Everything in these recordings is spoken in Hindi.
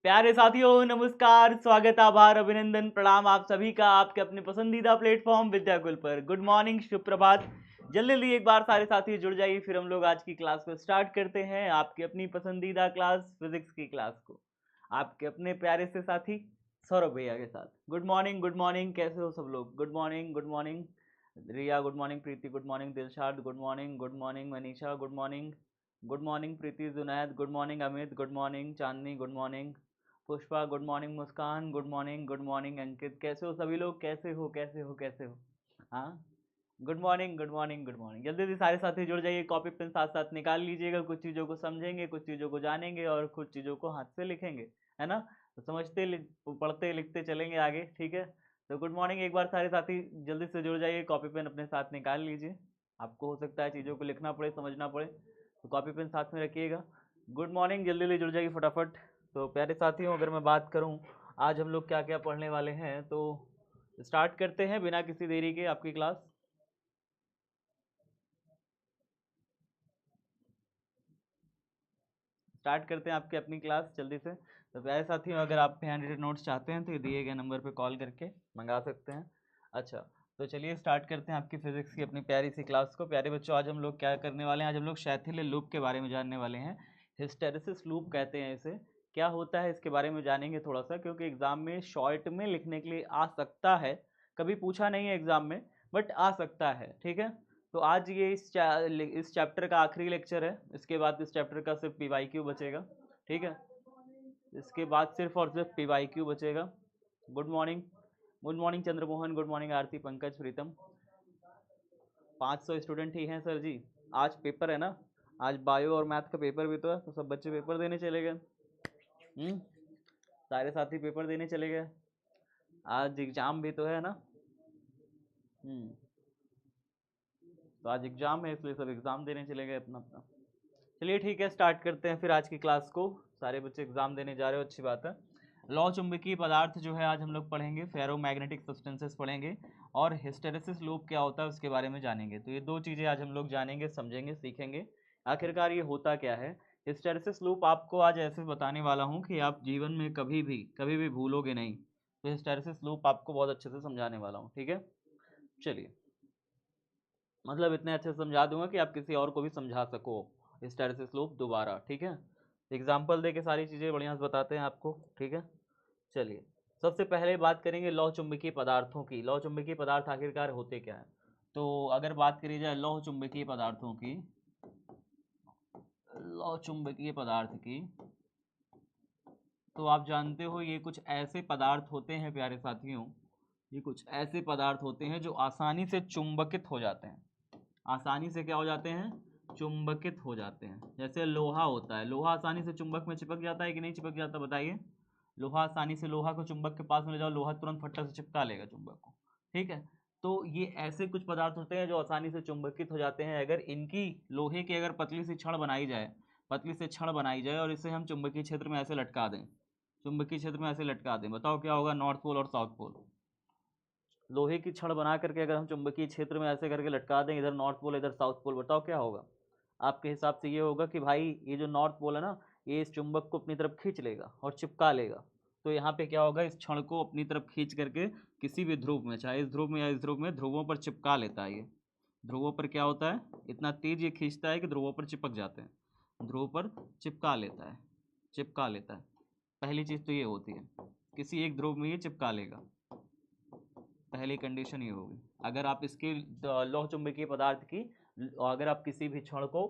प्यारे साथियों नमस्कार, स्वागत, आभार, अभिनंदन, प्रणाम आप सभी का आपके अपने पसंदीदा प्लेटफॉर्म विद्याकुल पर। गुड मॉर्निंग, शुभ प्रभात। जल्दी जल्दी एक बार सारे साथी जुड़ जाइए, फिर हम लोग आज की क्लास को स्टार्ट करते हैं। आपकी अपनी पसंदीदा क्लास फिजिक्स की क्लास को आपके अपने प्यारे से साथी सौरभ भैया के साथ। गुड मॉर्निंग, कैसे हो सब लोग? Good morning Riya, good morning Preeti, good morning Dilshad, good morning Manisha, good morning Preeti, Junaid, good morning Amit, good morning Chandni, good morning Pushpa, good morning Muskan, good morning Ankit. कैसे हो सभी लोग? कैसे हो? हाँ, गुड मॉर्निंग। जल्दी जल्दी सारे साथी जुड़ जाइए, कॉपी पेन साथ साथ निकाल लीजिएगा। कुछ चीज़ों को समझेंगे, कुछ चीज़ों को जानेंगे और कुछ चीज़ों को हाथ से लिखेंगे, है ना? तो समझते पढ़ते लिखते चलेंगे आगे, ठीक है? तो गुड मॉर्निंग एक बार सारे साथी जल्दी से जुड़ जाइए, कॉपी पेन अपने साथ निकाल लीजिए। आपको हो सकता है चीज़ों को लिखना पड़े, समझना पड़े, तो कॉपी पेन साथ में रखिएगा। गुड मॉर्निंग, जल्दी जल्दी जुड़ जाइए फटाफट। तो प्यारे साथियों, अगर मैं बात करूं आज हम लोग क्या क्या पढ़ने वाले हैं, तो स्टार्ट करते हैं बिना किसी देरी के आपकी क्लास। स्टार्ट करते हैं आपकी अपनी क्लास जल्दी से। तो प्यारे साथियों, अगर आप हैंड रिटन नोट्स चाहते हैं तो ये दिए गए नंबर पे कॉल करके मंगा सकते हैं। अच्छा, तो चलिए स्टार्ट करते हैं आपकी फिजिक्स की अपनी प्यारी सी क्लास को। प्यारे बच्चों, आज हम लोग क्या करने वाले हैं? आज हम लोग शैथिल्य लूप के बारे में जानने वाले हैं। हिस्टेरेसिस लूप कहते हैं इसे। क्या होता है इसके बारे में जानेंगे थोड़ा सा, क्योंकि एग्जाम में शॉर्ट में लिखने के लिए आ सकता है। कभी पूछा नहीं है एग्जाम में, बट आ सकता है, ठीक है? तो आज ये इस चैप्टर का आखिरी लेक्चर है। इसके बाद इस चैप्टर का सिर्फ पीवाईक्यू बचेगा, ठीक है? इसके बाद सिर्फ और सिर्फ पीवाईक्यू बचेगा। Good morning Chandramohan, good morning Aarti, Pankaj, Pritam. 500 student ही हैं सर जी। आज पेपर है ना, आज बायो और मैथ का पेपर भी तो है, तो सब बच्चे पेपर देने चले गए। सारे साथी पेपर देने चले गए। आज एग्जाम भी तो है ना। तो आज एग्जाम है, इसलिए सब एग्जाम देने चले गए अपना अपना। चलिए ठीक है, स्टार्ट करते हैं फिर आज की क्लास को। सारे बच्चे एग्जाम देने जा रहे हो, अच्छी बात है। लॉ चुंबकीय पदार्थ जो है आज हम लोग पढ़ेंगे, फेरोमैग्नेटिक सब्सटेंसेस पढ़ेंगे, और हिस्टेरेसिस लूप क्या होता है उसके बारे में जानेंगे। तो ये दो चीज़ें आज हम लोग जानेंगे, समझेंगे, सीखेंगे। आखिरकार ये होता क्या है हिस्टेरेसिस लूप, आपको आज ऐसे बताने वाला हूँ कि आप जीवन में कभी भी भूलोगे नहीं। तो हिस्टेरेसिस लूप आपको बहुत अच्छे से समझाने वाला हूँ, ठीक है? चलिए, मतलब इतने अच्छे से समझा दूंगा कि आप किसी और को भी समझा सको हिस्टेरेसिस लूप दोबारा, ठीक है? एग्जाम्पल दे के सारी चीज़ें बढ़िया से बताते हैं आपको, ठीक है? चलिए, सबसे पहले बात करेंगे लौह चुंबकीय पदार्थों की। लौह चुंबकीय पदार्थ आखिरकार होते क्या है? तो अगर बात करी जाए लौह चुंबकीय पदार्थों की, लौह चुंबकीय पदार्थ की, तो आप जानते हो ये कुछ ऐसे पदार्थ होते हैं प्यारे साथियों, ये कुछ ऐसे पदार्थ होते हैं जो आसानी से चुंबकित हो जाते हैं। आसानी से क्या हो जाते हैं? चुंबकित हो जाते हैं। जैसे लोहा होता है, लोहा आसानी से चुंबक में चिपक जाता है कि नहीं चिपक जाता, बताइए? लोहा आसानी से, लोहा को चुंबक के पास में ले जाओ, लोहा तुरंत फट्टा से चिपका लेगा चुंबक को, ठीक है? तो ये ऐसे कुछ पदार्थ होते हैं जो आसानी से चुंबकित हो जाते हैं। अगर इनकी, लोहे की अगर पतली सी छड़ बनाई जाए, पतली से छड़ बनाई जाए और इसे हम चुंबकीय क्षेत्र में ऐसे लटका दें, चुंबकीय क्षेत्र में ऐसे लटका दें, बताओ क्या होगा? नॉर्थ पोल और साउथ पोल। लोहे की छड़ बना करके अगर हम चुंबकीय क्षेत्र में ऐसे करके लटका दें, इधर नॉर्थ पोल इधर साउथ पोल, बताओ क्या होगा? आपके हिसाब से ये होगा कि भाई ये जो नॉर्थ पोल है ना, ये इस चुंबक को अपनी तरफ खींच लेगा और चिपका लेगा। तो यहाँ पे क्या होगा? इस छड़ को अपनी तरफ खींच करके किसी भी ध्रुव में, चाहे इस ध्रुव में या इस ध्रुव में, ध्रुवों पर चिपका लेता है। ये ध्रुवों पर क्या होता है? इतना तेज ये खींचता है कि ध्रुवों पर चिपक जाते हैं, ध्रुव पर चिपका लेता है, चिपका लेता है। पहली चीज़ तो ये होती है, किसी एक ध्रुव में ये चिपका लेगा। पहली कंडीशन ये होगी। अगर आप इसके लौह चुंबकीय पदार्थ की, अगर आप किसी भी छड़ को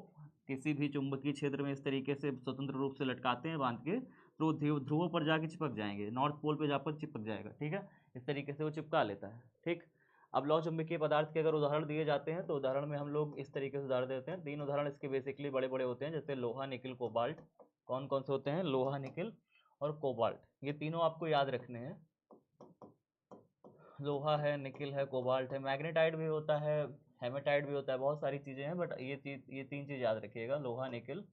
किसी भी चुंबकीय क्षेत्र में इस तरीके से स्वतंत्र रूप से लटकाते हैं बांध के, तो ध्रुवों पर जाके चिपक जाएंगे, नॉर्थ पोल पे जाकर चिपक जाएगा, ठीक है? इस तरीके से वो चिपका लेता है, ठीक। अब लौह चुंबकीय पदार्थ के अगर उदाहरण दिए जाते हैं, तो उदाहरण में हम लोग इस तरीके से उदाहरण देते हैं। 3 उदाहरण इसके बेसिकली बड़े बड़े होते हैं, जैसे लोहा, निकिल, कोबाल्ट। कौन कौन से होते हैं? लोहा, निकिल और कोबाल्ट। ये तीनों आपको याद रखने हैं। लोहा है, निकिल है, कोबाल्ट है, मैग्नेटाइट भी होता है, हेमेटाइट भी होता है, बहुत सारी चीज़ें हैं, बट ये 3 चीज़ याद रखिएगा, लोहा, निकिल,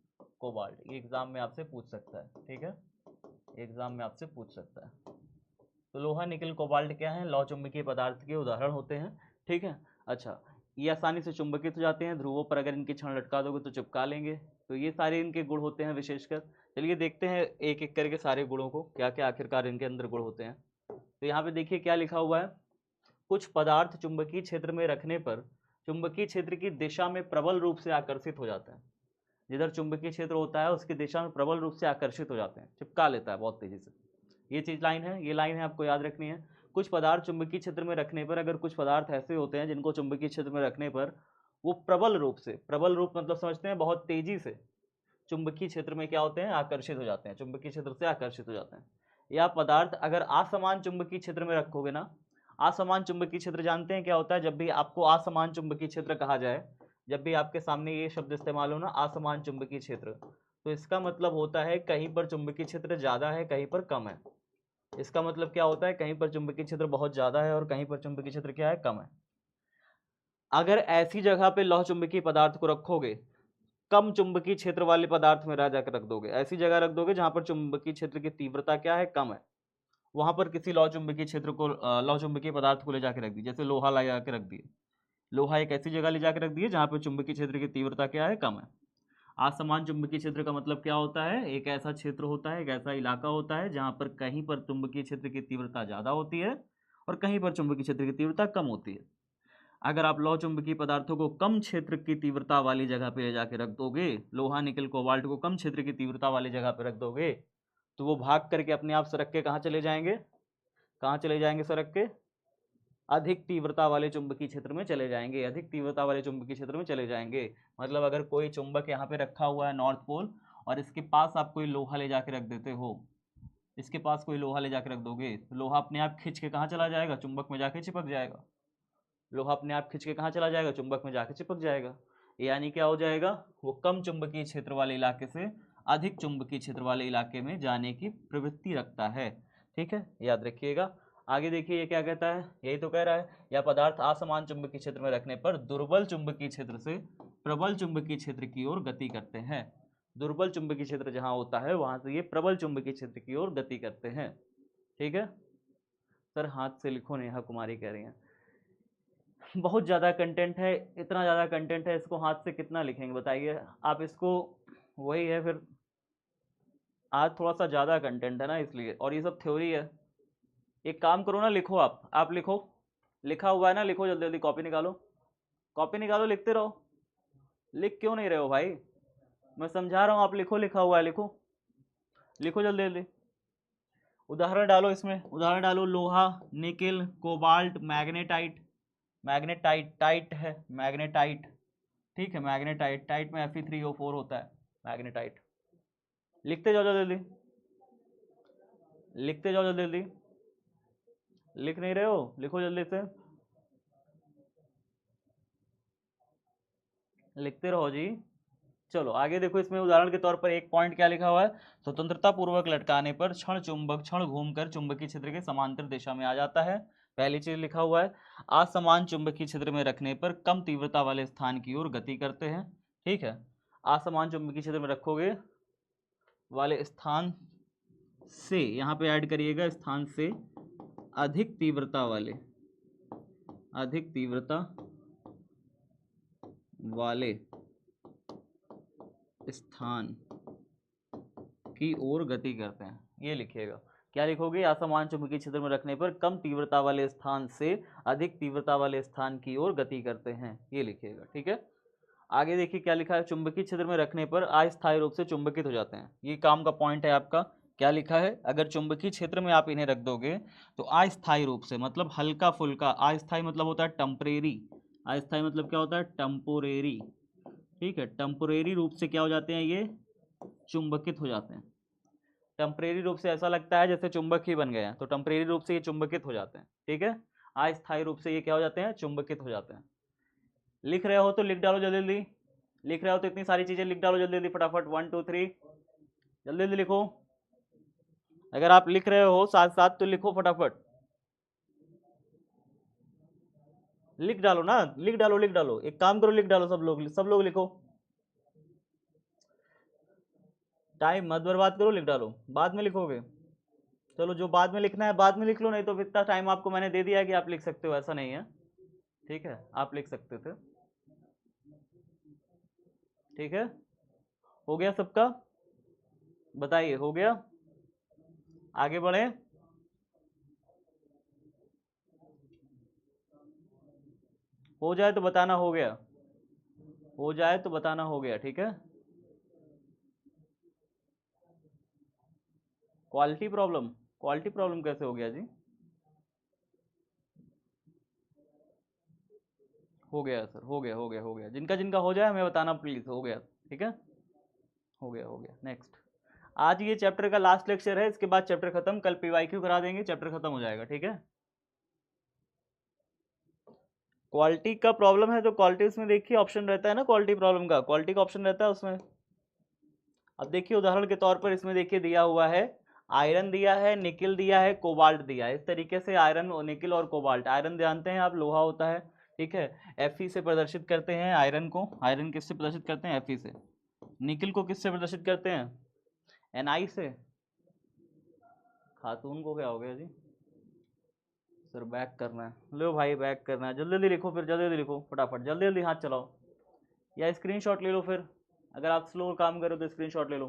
कोबाल्ट। ये एग्जाम में आपसे पूछ सकता है, ठीक है? एग्जाम में आपसे पूछ सकता है। तो लोहा, निकिल, कोबाल्ट क्या है? लौह चुंबकीय पदार्थ के उदाहरण होते हैं, ठीक है? अच्छा, ये आसानी से चुंबकित हो जाते हैं, ध्रुवों पर अगर इनकी छड़ लटका दोगे तो चिपका लेंगे। तो ये सारे इनके गुण होते हैं विशेषकर। चलिए देखते हैं एक एक करके सारे गुणों को, क्या क्या आखिरकार इनके अंदर गुण होते हैं। तो यहाँ पे देखिए क्या लिखा हुआ है, कुछ पदार्थ चुंबकीय क्षेत्र में रखने पर चुंबकीय क्षेत्र की दिशा में प्रबल रूप से आकर्षित हो जाते हैं। जिधर चुंबकीय क्षेत्र होता है उसकी दिशा में प्रबल रूप से आकर्षित हो जाते हैं, चिपका लेता है बहुत तेजी से। ये चीज लाइन है, ये लाइन है, आपको याद रखनी है। कुछ पदार्थ चुंबकीय क्षेत्र में रखने पर, अगर कुछ पदार्थ ऐसे होते हैं जिनको चुंबकीय क्षेत्र में रखने पर वो प्रबल रूप से, प्रबल रूप मतलब समझते हैं बहुत तेजी से चुंबकीय क्षेत्र में क्या होते हैं, आकर्षित हो जाते हैं, चुंबकीय क्षेत्र से आकर्षित हो जाते हैं। या पदार्थ अगर असमान चुंबकीय क्षेत्र में रखोगे ना, असमान चुंबकीय क्षेत्र जानते हैं क्या होता है, जब भी आपको असमान चुंबकीय क्षेत्र कहा जाए, जब भी आपके सामने ये शब्द इस्तेमाल हो ना, असमान चुंबकीय क्षेत्र, तो इसका मतलब होता है कहीं पर चुंबकीय क्षेत्र ज्यादा है, कहीं पर कम है। इसका मतलब क्या होता है, कहीं पर चुंबकीय क्षेत्र बहुत ज्यादा है और कहीं पर चुंबकीय क्षेत्र क्या है, कम है। अगर ऐसी जगह पे लौह चुंबकीय पदार्थ को रखोगे, कम चुंबकीय क्षेत्र वाले पदार्थ में जाकर रख दोगे, ऐसी जगह रख दोगे जहां पर चुंबकीय क्षेत्र की तीव्रता क्या है, कम है, वहां पर किसी लौह चुंबकीय क्षेत्र को, लौह चुंबकीय पदार्थ को ले जाकर रख दिए, जैसे लोहा ले जाकर रख दिए, लोहा एक ऐसी जगह ले जाकर रख दिए जहां पर चुंबकीय क्षेत्र की तीव्रता क्या है, कम है। असमान चुंबकीय क्षेत्र का मतलब क्या होता है, एक ऐसा क्षेत्र होता है, एक ऐसा इलाका होता है जहां पर कहीं पर चुंबकीय क्षेत्र की तीव्रता ज्यादा होती है और कहीं पर चुंबकीय क्षेत्र की तीव्रता कम होती है। अगर आप लौह चुंबकीय पदार्थों को कम क्षेत्र की तीव्रता वाली जगह पे ले जाके रख दोगे, लोहा निकल कोबाल्ट को कम क्षेत्र की तीव्रता वाली जगह पे रख दोगे, तो वो भाग करके अपने आप सरक के कहाँ चले जाएंगे, कहाँ चले जाएंगे, सरक के अधिक तीव्रता वाले चुंबकीय क्षेत्र में चले जाएंगे, अधिक तीव्रता वाले चुंबकीय क्षेत्र में चले जाएंगे। मतलब अगर कोई चुंबक यहाँ पे रखा हुआ है नॉर्थ पोल और इसके पास आप कोई लोहा ले जाके रख देते हो, इसके पास कोई लोहा ले जाके रख दोगे, तो लोहा अपने आप खिंच के कहाँ चला जाएगा, चुंबक में जाके चिपक जाएगा। लोहा अपने आप खिंच के कहाँ चला जाएगा, चुंबक में जाके चिपक जाएगा। यानी क्या हो जाएगा, वो कम चुंबकीय क्षेत्र वाले इलाके से अधिक चुंबकीय क्षेत्र वाले इलाके में जाने की प्रवृत्ति रखता है। ठीक है, याद रखिएगा। आगे देखिए ये क्या कहता है, यही तो कह रहा है, या पदार्थ असमान चुंबकीय क्षेत्र में रखने पर दुर्बल चुंबकीय क्षेत्र से प्रबल चुंबकीय क्षेत्र की ओर गति करते हैं। दुर्बल चुंबकीय क्षेत्र जहां होता है वहां से ये प्रबल चुंबकीय क्षेत्र की ओर गति करते हैं। ठीक है सर, हाथ से लिखो, नेहा कुमारी कह रही हैं। बहुत ज़्यादा कंटेंट है, इतना ज़्यादा कंटेंट है, इसको हाथ से कितना लिखेंगे बताइए आप। इसको वही है फिर, आज थोड़ा सा ज़्यादा कंटेंट है ना इसलिए, और ये सब थ्योरी है। एक काम करो ना, लिखो आप लिखो, लिखा हुआ है ना, लिखो जल्दी जल्दी, कॉपी निकालो, कॉपी निकालो, लिखते रहो। लिख क्यों नहीं रहे हो भाई, मैं समझा रहा हूँ, आप लिखो, लिखा हुआ है, लिखो लिखो जल्दी जल्दी। उदाहरण डालो इसमें, उदाहरण डालो, लोहा, निकिल, कोबाल्ट, मैग्नेटाइट, मैग्नेटाइट, टाइट है मैग्नेटाइट, ठीक है, मैग्नेटाइट, टाइट में Fe3O4 होता है, मैग्नेटाइट। लिखते जाओ जल्दी जल्दी, लिखते जाओ जल्दी जल्दी, लिख नहीं रहे हो, लिखो जल्दी से, लिखते रहो जी। चलो आगे देखो, इसमें उदाहरण के तौर पर एक पॉइंट क्या लिखा हुआ है, स्वतंत्रता पूर्वक लटकाने पर क्षण चुंबक क्षण घूमकर चुंबकीय क्षेत्र के समांतर दिशा में आ जाता है। पहली चीज लिखा हुआ है, असमान चुंबकीय क्षेत्र में रखने पर कम तीव्रता वाले स्थान की ओर गति करते हैं। ठीक है, असमान चुंबकीय क्षेत्र में रखोगे वाले स्थान से, यहाँ पे ऐड करिएगा, स्थान से अधिक तीव्रता वाले, अधिक तीव्रता वाले स्थान की ओर गति करते हैं। ये लिखिएगा, क्या लिखोगे, असमान चुंबकीय क्षेत्र में रखने पर कम तीव्रता वाले स्थान से अधिक तीव्रता वाले स्थान की ओर गति करते हैं, ये लिखिएगा। ठीक है, आगे देखिए क्या लिखा है, चुंबकीय क्षेत्र में रखने पर अस्थायी रूप से चुंबकित हो जाते हैं। ये काम का पॉइंट है आपका, क्या लिखा है, अगर चुंबकीय क्षेत्र में आप इन्हें रख दोगे तो अस्थायी रूप से, मतलब हल्का फुल्का, अस्थायी मतलब होता है टेम्परेरी, अस्थायी मतलब क्या होता है, टेम्पोरेरी। ठीक है, टेम्पोरेरी रूप से क्या हो जाते हैं, ये चुंबकित हो जाते हैं। टेम्परेरी रूप से ऐसा लगता है जैसे चुंबक ही बन गए हैं, तो टेम्परेरी रूप से ये चुंबकित हो जाते हैं। ठीक है, अस्थायी रूप से ये क्या हो जाते हैं, चुंबकित हो जाते हैं। लिख रहे हो तो लिख डालो जल्दी जल्दी, लिख रहे हो तो इतनी सारी चीजें लिख डालो जल्दी जल्दी, फटाफट, 1 2 3, जल्दी जल्दी लिखो। अगर आप लिख रहे हो साथ साथ तो लिखो फटाफट, लिख डालो ना, लिख डालो, लिख डालो, एक काम करो, लिख डालो, सब लोग लिखो, टाइम मत बर्बाद करो, लिख डालो, बाद में लिखोगे। चलो जो बाद में लिखना है बाद में लिख लो, नहीं तो इतना टाइम आपको मैंने दे दिया है कि आप लिख सकते हो, ऐसा नहीं है। ठीक है, आप लिख सकते थे। ठीक है, हो गया सबका? बताइए, हो गया? आगे बढ़े। हो जाए तो बताना हो गया, हो जाए तो बताना हो गया, ठीक है। क्वालिटी प्रॉब्लम, क्वालिटी प्रॉब्लम कैसे हो गया जी? हो गया सर, हो गया, हो गया, हो गया। जिनका जिनका हो जाए हमें बताना प्लीज, हो गया, ठीक है। हो गया, हो गया। नेक्स्ट, आज ये चैप्टर का लास्ट लेक्चर है, इसके बाद चैप्टर खत्म। कल पीवाईक्यू करा देंगे, चैप्टर खत्म हो जाएगा, ठीक है। क्वालिटी का प्रॉब्लम है तो क्वालिटी उसमें देखिए ऑप्शन रहता है ना, क्वालिटी प्रॉब्लम का क्वालिटी का ऑप्शन रहता है उसमें। अब देखिए उदाहरण के तौर पर इसमें देखिए दिया हुआ है, आयरन दिया है, निकिल दिया है, कोबाल्ट दिया है। इस तरीके से आयरन, निकिल और कोबाल्ट, आयरन जानते हैं आप लोहा होता है, ठीक है। Fe से प्रदर्शित करते हैं आयरन को, आयरन किससे प्रदर्शित करते हैं? Fe से। निकिल को किससे प्रदर्शित करते हैं? Ni से। खातून को क्या हो गया जी? सर बैक करना है, लो भाई बैक करना है, जल्दी जल्दी लिखो, फिर जल्दी जल्दी लिखो, फटाफट जल्दी जल्दी हाथ चलाओ, या स्क्रीनशॉट ले लो। फिर अगर आप स्लो काम करो तो स्क्रीनशॉट ले लो,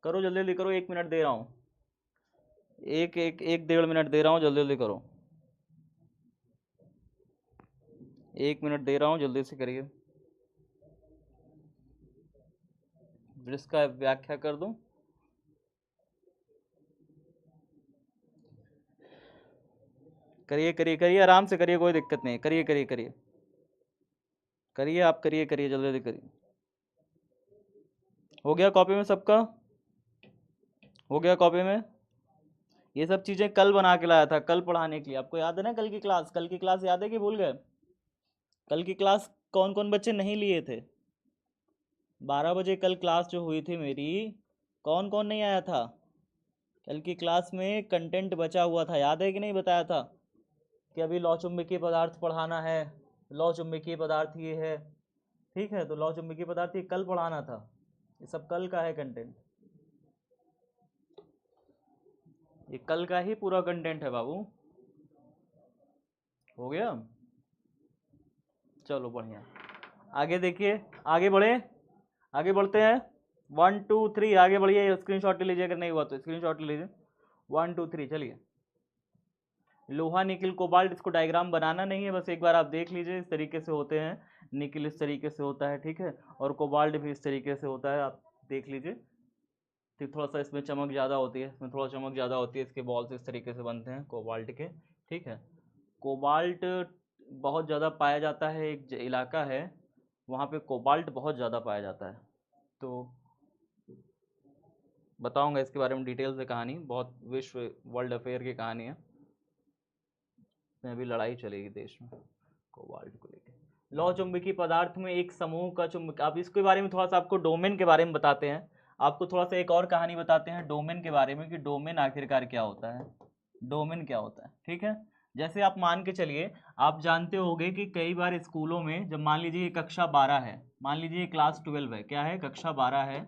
करो जल्दी जल्दी करो। 1 मिनट दे रहा हूँ, एक 1.5 मिनट दे रहा हूँ, जल्दी जल्दी करो। 1 मिनट दे रहा हूँ, जल्दी से करिए। जिसका व्याख्या कर दूं, करिए करिए करिए, आराम से करिए, कोई दिक्कत नहीं, करिए करिए करिए करिए, आप करिए करिए, जल्दी जल्दी करिए। हो गया कॉपी में सबका? हो गया कॉपी में? ये सब चीज़ें कल बना के लाया था, कल पढ़ाने के लिए। आपको याद है ना कल की क्लास? कल की क्लास याद है कि भूल गए? कल की क्लास कौन कौन बच्चे नहीं लिए थे? 12 बजे कल क्लास जो हुई थी मेरी, कौन कौन नहीं आया था? कल की क्लास में कंटेंट बचा हुआ था, याद है कि नहीं? बताया था कि अभी लौ चुंबकीय पदार्थ पढ़ाना है, लौ चुंबकीय पदार्थ ये है, ठीक है। तो लौ चुंबकीय पदार्थ ये कल पढ़ाना था, ये सब कल का है कंटेंट, ये कल का ही पूरा कंटेंट है बाबू। हो गया? चलो बढ़िया, आगे देखिए, आगे बढ़े, आगे बढ़ते हैं। 1 2 3 आगे बढ़िए, स्क्रीनशॉट ले लीजिए, अगर नहीं हुआ तो स्क्रीनशॉट ले लीजिए। 1 2 3 चलिए। लोहा, निकिल, कोबाल्ट, इसको डायग्राम बनाना नहीं है, बस एक बार आप देख लीजिए। इस तरीके से होते हैं, निकिल इस तरीके से होता है, ठीक है, और कोबाल्ट भी इस तरीके से होता है, आप देख लीजिए। ठीक, थोड़ा सा इसमें चमक ज़्यादा होती है, इसमें थोड़ा चमक ज़्यादा होती है, इसके बॉल्स इस तरीके से बनते हैं कोबाल्ट के, ठीक है। कोबाल्ट बहुत ज़्यादा पाया जाता है, एक इलाका है वहाँ पे कोबाल्ट बहुत ज़्यादा पाया जाता है, तो बताऊंगा इसके बारे में डिटेल से कहानी, बहुत विश्व वर्ल्ड अफेयर की कहानी है, इसमें अभी लड़ाई चलेगी देश में कोबाल्ट को लेकर। लौ चुंबकीय पदार्थ में एक समूह का चुंबक, आप इसके बारे में थोड़ा सा आपको डोमेन के बारे में बताते हैं, आपको थोड़ा सा एक और कहानी बताते हैं डोमेन के बारे में, कि डोमेन आखिरकार क्या होता है, डोमेन क्या होता है, ठीक है। जैसे आप मान के चलिए, आप जानते होंगे कि कई बार स्कूलों में, जब मान लीजिए कक्षा 12 है, मान लीजिए क्लास 12 है, क्या है, कक्षा 12 है।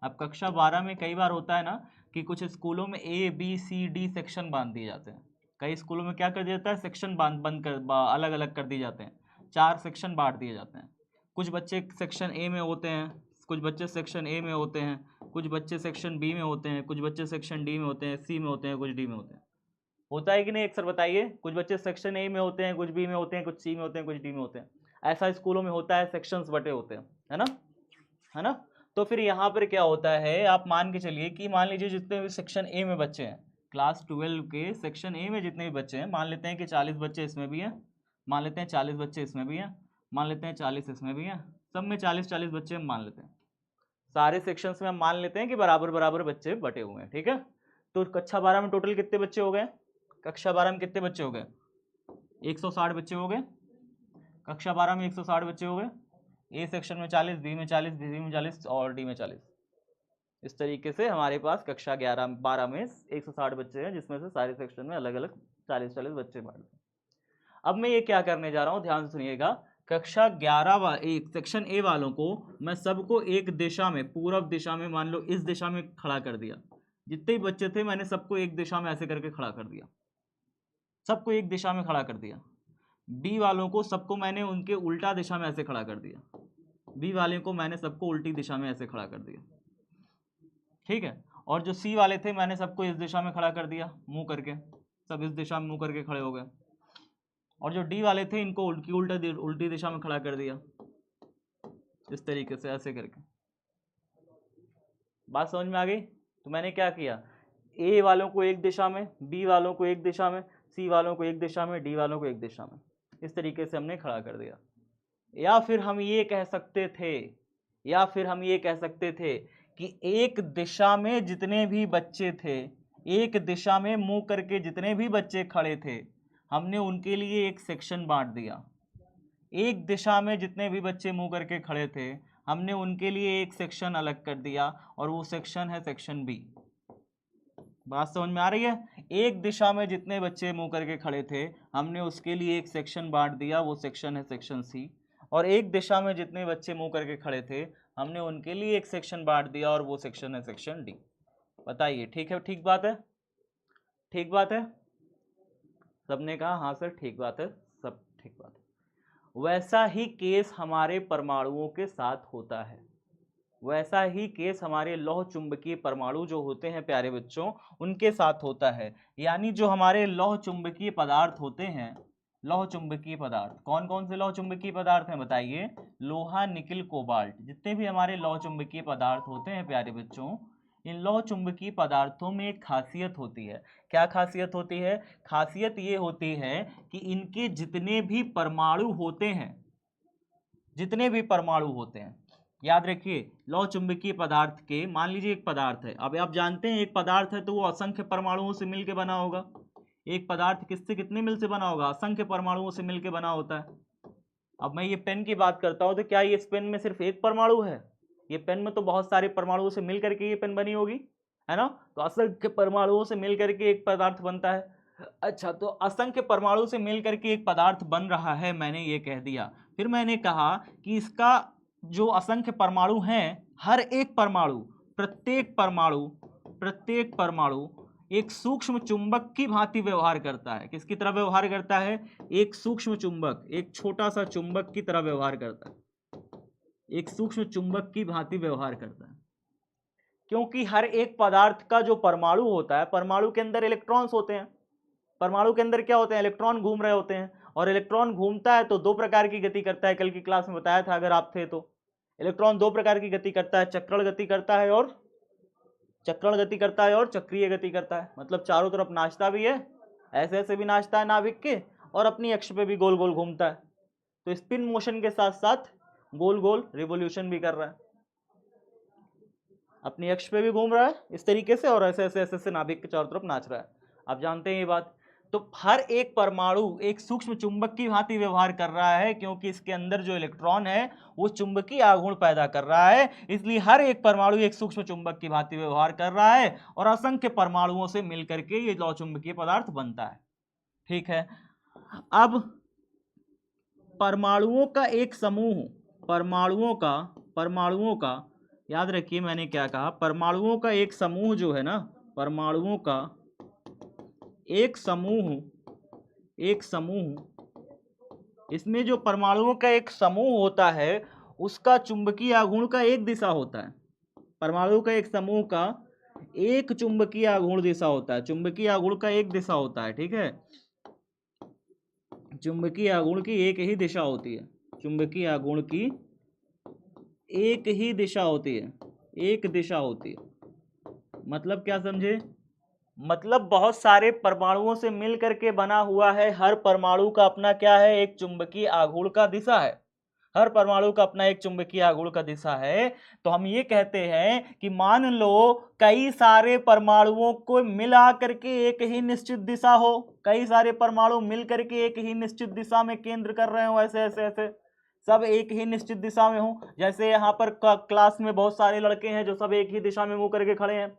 अब कक्षा 12 में कई बार होता है ना कि कुछ स्कूलों में A B C D section बांध दिए जाते हैं। कई स्कूलों में क्या कर दिया जाता है, सेक्शन बांध बंद कर अलग अलग कर दिए जाते हैं, 4 सेक्शन बांट दिए जाते हैं। कुछ बच्चे सेक्शन ए में होते हैं, कुछ बच्चे सेक्शन ए में होते हैं, कुछ बच्चे सेक्शन बी में होते हैं, कुछ बच्चे सेक्शन डी में होते हैं, सी में होते हैं, कुछ डी में होते हैं। होता है कि नहीं? अक्सर बताइए, कुछ बच्चे सेक्शन ए में होते हैं, कुछ बी में होते हैं, कुछ सी में होते हैं, कुछ डी में होते हैं। ऐसा स्कूलों में होता है, सेक्शंस बटे होते हैं, है ना, है ना। तो फिर यहाँ पर क्या होता है, आप मान के चलिए कि मान लीजिए जितने भी सेक्शन ए में बच्चे हैं, क्लास 12 के सेक्शन ए में जितने भी बच्चे हैं, मान लेते हैं कि 40 बच्चे इसमें भी हैं, मान लेते हैं 40 बच्चे इसमें भी हैं, मान लेते हैं 40 इसमें भी हैं, सब में 40-40 बच्चे हम मान लेते हैं, सारे सेक्शंस में हम मान लेते हैं कि बराबर बराबर बच्चे बटे हुए हैं, ठीक है। तो कक्षा 12 में टोटल कितने बच्चे हो गए? कक्षा 12 में कितने बच्चे हो गए? 160 बच्चे हो गए, कक्षा 12 में 160 बच्चे हो गए। ए सेक्शन में 40, बी में 40, सी में 40 और डी में 40। इस तरीके से हमारे पास कक्षा 11-12 में 160 बच्चे हैं, जिसमें से सारे सेक्शन में अलग अलग 40-40 बच्चे बांट दें। अब मैं ये क्या करने जा रहा हूँ, ध्यान से सुनिएगा। कक्षा 11 सेक्शन ए वालों को मैं सबको एक दिशा में, पूर्व दिशा में, मान लो इस दिशा में खड़ा कर दिया। जितने भी बच्चे थे मैंने सबको एक दिशा में ऐसे करके खड़ा कर दिया, सबको एक दिशा में खड़ा कर दिया। बी वालों को सबको मैंने उनके उल्टा दिशा में ऐसे खड़ा कर दिया, बी वाले को मैंने सबको उल्टी दिशा में ऐसे खड़ा कर दिया, ठीक है। और जो सी वाले थे मैंने सबको इस दिशा में खड़ा कर दिया, मुंह करके, सब इस दिशा में मुंह करके खड़े हो गए। और जो डी वाले थे इनको उल्टी दिशा में खड़ा कर दिया, इस तरीके से ऐसे करके। बात समझ में आ गई? तो मैंने क्या किया, ए वालों को एक दिशा में, बी वालों को एक दिशा में, सी वालों को एक दिशा में, डी वालों को एक दिशा में, इस तरीके से हमने खड़ा कर दिया। या फिर हम ये कह सकते थे कि एक दिशा में जितने भी बच्चे थे, एक दिशा में मुंह करके जितने भी बच्चे खड़े थे, हमने उनके लिए एक सेक्शन बांट दिया। एक दिशा में जितने भी बच्चे मुंह करके खड़े थे, हमने उनके लिए एक सेक्शन अलग कर दिया, और वो सेक्शन है सेक्शन बी। बात समझ में आ रही है? एक दिशा में जितने बच्चे मुंह करके खड़े थे, हमने उसके लिए एक सेक्शन बांट दिया, वो सेक्शन है सेक्शन सी। और एक दिशा में जितने बच्चे मुंह करके खड़े थे, हमने उनके लिए एक सेक्शन बांट दिया, और वो सेक्शन है सेक्शन डी। बताइए, ठीक है? ठीक बात है? ठीक बात है? सबने कहा हाँ सर ठीक बात है, सब ठीक बात है। वैसा ही केस हमारे परमाणुओं के साथ होता है, वैसा ही केस हमारे लौह चुंबकीय परमाणु जो होते हैं प्यारे बच्चों, उनके साथ होता है। यानी जो हमारे लौह चुंबकीय पदार्थ होते हैं, लौह चुंबकीय पदार्थ, कौन कौन से लौह चुंबकीय पदार्थ हैं बताइए? लोहा, निकिल, कोबाल्ट। जितने भी हमारे लौह चुंबकीय पदार्थ होते हैं प्यारे बच्चों, इन लौह चुंबकीय पदार्थों में एक खासियत होती है। क्या खासियत होती है? खासियत ये होती है कि इनके जितने भी परमाणु होते हैं, जितने भी परमाणु होते हैं, याद रखिए, लौह चुंबकीय पदार्थ के, मान लीजिए एक पदार्थ है, अब आप जानते हैं एक पदार्थ है तो वो असंख्य परमाणुओं से मिलकर बना होगा। एक पदार्थ किससे कितने मिल से बना होगा? असंख्य परमाणुओं से मिलकर बना होता है। अब मैं ये पेन की बात करता हूं तो क्या ये इस पेन में सिर्फ एक परमाणु है? ये पेन में तो बहुत सारे परमाणुओं से मिल करके ये पेन बनी होगी, है ना? तो असंख्य परमाणुओं से मिल करके एक पदार्थ बनता है। अच्छा, तो असंख्य परमाणु से मिल करके एक पदार्थ बन रहा है, मैंने ये कह दिया। फिर मैंने कहा कि इसका जो असंख्य परमाणु हैं, हर एक परमाणु, प्रत्येक परमाणु एक सूक्ष्म चुंबक की भांति व्यवहार करता है। किसकी तरह व्यवहार करता है? एक सूक्ष्म चुंबक, एक छोटा सा चुंबक की तरह व्यवहार करता है, एक सूक्ष्म चुंबक की भांति व्यवहार करता है। क्योंकि हर एक पदार्थ का जो परमाणु होता है, परमाणु के अंदर इलेक्ट्रॉन्स होते हैं। परमाणु के अंदर क्या होते हैं? इलेक्ट्रॉन घूम रहे होते हैं। और इलेक्ट्रॉन घूमता है तो दो प्रकार की गति करता है, कल की क्लास में बताया था अगर आप थे तो। इलेक्ट्रॉन दो प्रकार की गति करता है, चक्रण गति करता है और चक्रीय गति करता है। मतलब चारों तरफ नाचता भी है, ऐसे ऐसे भी नाचता है नाभिक के, और अपनी अक्ष पे भी गोल गोल घूमता है। तो स्पिन मोशन के साथ साथ गोल गोल रिवोल्यूशन भी कर रहा है, अपनी अक्ष पे भी घूम रहा है इस तरीके से, और ऐसे ऐसे ऐसे नाभिक के चारों तरफ नाच रहा है। आप जानते हैं ये बात। तो हर एक परमाणु एक सूक्ष्म चुंबक की भांति व्यवहार कर रहा है, क्योंकि इसके अंदर जो इलेक्ट्रॉन है वो चुंबकीय आघूर्ण पैदा कर रहा है, इसलिए हर एक परमाणु एक सूक्ष्म चुंबक की भांति व्यवहार कर रहा है, और असंख्य परमाणुओं से मिलकर के ये लौह चुंबकीय पदार्थ बनता है। ठीक है। अब परमाणुओं का एक समूह, परमाणुओं का याद रखिए मैंने क्या कहा, परमाणुओं का एक समूह जो है ना, परमाणुओं का एक समूह, इसमें जो परमाणुओं का एक समूह होता है उसका चुंबकीय आघूर्ण का एक दिशा होता है। परमाणु का एक समूह का एक चुंबकीय आघूर्ण दिशा होता है, चुंबकीय आघूर्ण का एक दिशा होता है। ठीक है, चुंबकीय आघूर्ण की एक ही दिशा होती है, चुंबकीय आघूर्ण की एक ही दिशा होती है, एक दिशा होती है। मतलब क्या समझे? मतलब बहुत सारे परमाणुओं से मिल करके बना हुआ है, हर परमाणु का अपना क्या है? एक चुंबकीय आघूर्ण का दिशा है, हर परमाणु का अपना एक चुंबकीय आघूर्ण का दिशा है। तो हम ये कहते हैं कि मान लो कई सारे परमाणुओं को मिला करके एक ही निश्चित दिशा हो, कई सारे परमाणु मिल करके एक ही निश्चित दिशा में केंद्र कर रहे हो, ऐसे ऐसे ऐसे सब एक ही निश्चित दिशा में हो। जैसे यहाँ पर क्लास में बहुत सारे लड़के हैं जो सब एक ही दिशा में मुंह करके खड़े हैं,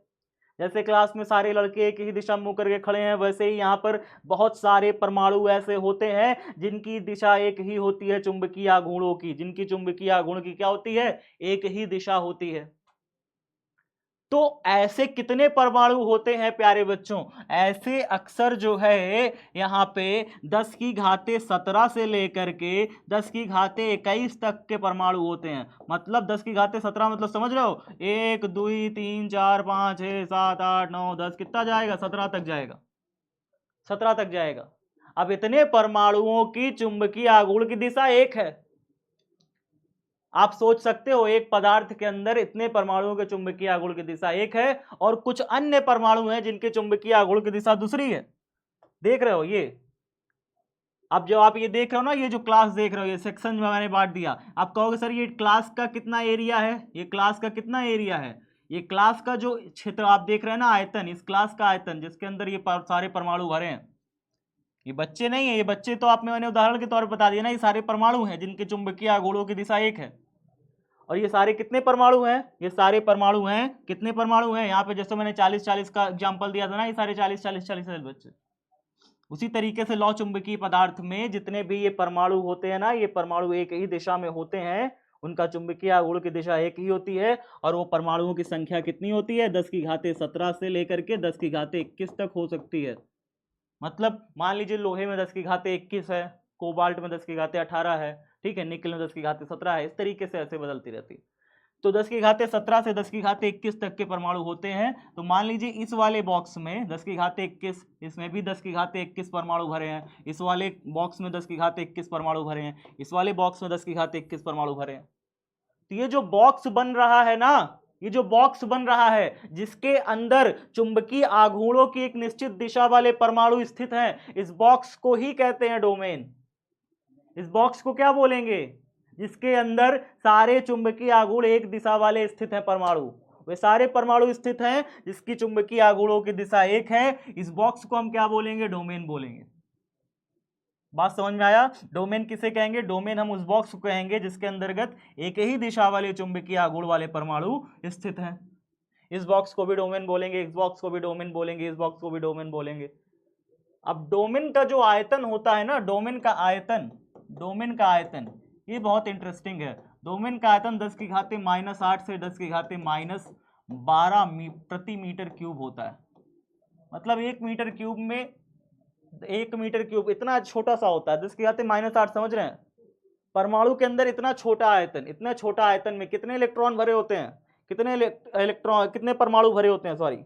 जैसे क्लास में सारे लड़के एक ही दिशा में मुंह करके खड़े हैं, वैसे ही यहाँ पर बहुत सारे परमाणु ऐसे होते हैं जिनकी दिशा एक ही होती है चुंबकीय आघूर्णों की, जिनकी चुंबकीय आघूर्ण की क्या होती है? एक ही दिशा होती है। तो ऐसे कितने परमाणु होते हैं प्यारे बच्चों? ऐसे अक्सर जो है यहाँ पे 10 की घाते 17 से लेकर के 10 की घाते 21 तक के परमाणु होते हैं। मतलब 10 की घाते 17 मतलब समझ रहे हो, 1 2 3 4 5 6 7 8 9 10, कितना जाएगा? 17 तक जाएगा, 17 तक जाएगा। अब इतने परमाणुओं की चुंबकीय आघूर्ण की दिशा एक है। आप सोच सकते हो एक पदार्थ के अंदर इतने परमाणुओं के चुंबकीय आघूर्ण की दिशा एक है और कुछ अन्य परमाणु हैं जिनके चुंबकीय आघूर्ण की दिशा दूसरी है। देख रहे हो ये? अब जो आप ये देख रहे हो ना, ये जो क्लास देख रहे हो, ये सेक्शन में मैंने बांट दिया। आप कहोगे सर ये क्लास का कितना एरिया है? ये क्लास का कितना एरिया है? ये क्लास का जो क्षेत्र आप देख रहे हैं ना, आयतन, इस क्लास का आयतन जिसके अंदर ये सारे परमाणु भरे हैं, ये बच्चे नहीं है, ये बच्चे तो आप मैंने उदाहरण के तौर पर बता दिया ना, ये सारे परमाणु हैं जिनके चुंबकीय आघूर्णों की दिशा एक है। और ये सारे कितने परमाणु हैं? ये सारे परमाणु हैं, कितने परमाणु हैं यहाँ पे? जैसे मैंने 40-40 का एग्जांपल दिया था ना, ये सारे 40-40-40 बच्चे। उसी तरीके से लौ चुंबकीय पदार्थ में जितने भी ये परमाणु होते हैं ना, ये परमाणु एक ही दिशा में होते हैं, उनका चुंबकीय आघूर्ण की दिशा एक ही होती है। और वो परमाणुओं की संख्या कितनी होती है? 10 की घाते 17 से लेकर के 10 की घाते 21 तक हो सकती है। मतलब मान लीजिए लोहे में 10 की घाते 21 है, कोबाल्ट में 10 की घाते 18 है, ठीक है, निकल में 10 की घाते 17 है। इस तरीके से ऐसे बदलती रहती है। तो 10 की घाते 17 से 10 की घाते 21 तक के परमाणु होते हैं। तो मान लीजिए इस वाले बॉक्स में 10 की घाते 21, इसमें भी 10 की घाते 21 परमाणु भरे हैं, इस वाले बॉक्स में 10 की घाते 21 परमाणु भरे हैं, इस वाले बॉक्स में 10 की घाते 21 परमाणु भरे हैं। तो ये जो बॉक्स बन रहा है ना, ये जो बॉक्स बन रहा है जिसके अंदर चुंबकीय आघूर्णों की एक निश्चित दिशा वाले परमाणु स्थित हैं, इस बॉक्स को ही कहते हैं डोमेन। इस बॉक्स को क्या बोलेंगे? जिसके अंदर सारे चुंबकीय आघूर्ण एक दिशा वाले स्थित हैं परमाणु, वे सारे परमाणु स्थित हैं जिसकी चुंबकीय आघूर्णों की दिशा एक है। इस बॉक्स को हम क्या बोलेंगे? डोमेन बोलेंगे। बात समझ में आया? डोमेन किसे कहेंगे? डोमेन हम उस बॉक्स को कहेंगे जिसके अंतर्गत एक ही दिशा वाले चुंबकीय आघूर्ण वाले परमाणु स्थित हैं। इस बॉक्स को भी डोमेन बोलेंगे, इस बॉक्स को भी डोमेन बोलेंगे, इस बॉक्स को भी डोमेन बोलेंगे। अब डोमेन का जो आयतन होता है ना, डोमेन का आयतन, डोमेन का आयतन ये बहुत इंटरेस्टिंग है। डोमेन का आयतन 10 की घाते -8 से 10 की घाते -12 प्रति मीटर क्यूब होता है। मतलब 1 मीटर क्यूब में 1 मीटर क्यूब इतना छोटा सा होता है, 10 की घाते -8, समझ रहे हैं? परमाणु के अंदर इतना छोटा आयतन, इतने छोटा आयतन में कितने इलेक्ट्रॉन भरे होते हैं? कितने इलेक्ट्रॉन, कितने परमाणु भरे होते हैं? सॉरी,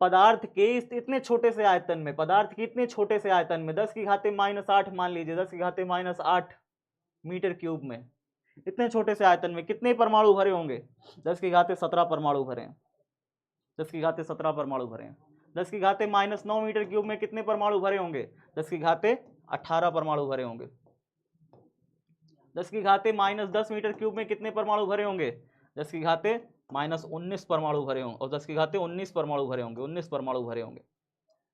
पदार्थ के इतने छोटे से आयतन में, पदार्थ के इतने छोटे से आयतन में 10 की घाते -8 मान लीजिए, 10 की घाते -8 मीटर क्यूब में, इतने छोटे से आयतन में कितने परमाणु भरे होंगे? 10 की घाते 17 परमाणु भरे हैं। 10 की घाते 17 परमाणु भरे हैं। 10 की घाते -9 मीटर क्यूब में कितने परमाणु भरे होंगे? 10 की घाते 18 परमाणु भरे होंगे। 10 की घाते -10 मीटर क्यूब में कितने परमाणु भरे होंगे? 10 की घाते -19 परमाणु भरे होंगे। और 10 की घाते 19 परमाणु भरे होंगे, 19 परमाणु भरे होंगे।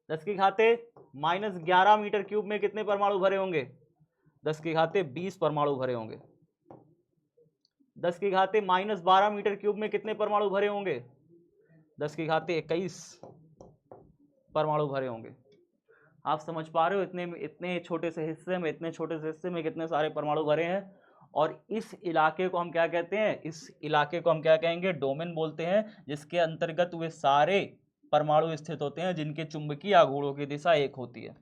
10 की घाते -11 मीटर क्यूब में कितने परमाणु भरे होंगे? 10 की घाते 20 परमाणु भरे होंगे। 10 की घाते -12 मीटर क्यूब में कितने परमाणु भरे होंगे? 10 की घाते 21 परमाणु भरे होंगे। आप समझ पा रहे हो? इतने छोटे से हिस्से में, इतने छोटे से हिस्से में कितने सारे परमाणु भरे हैं। और इस इलाके को हम क्या कहते हैं? इस इलाके को हम क्या कहेंगे? डोमेन बोलते हैं, जिसके अंतर्गत वे सारे परमाणु स्थित होते हैं जिनके चुंबकीय आघूर्णों की दिशा एक होती है।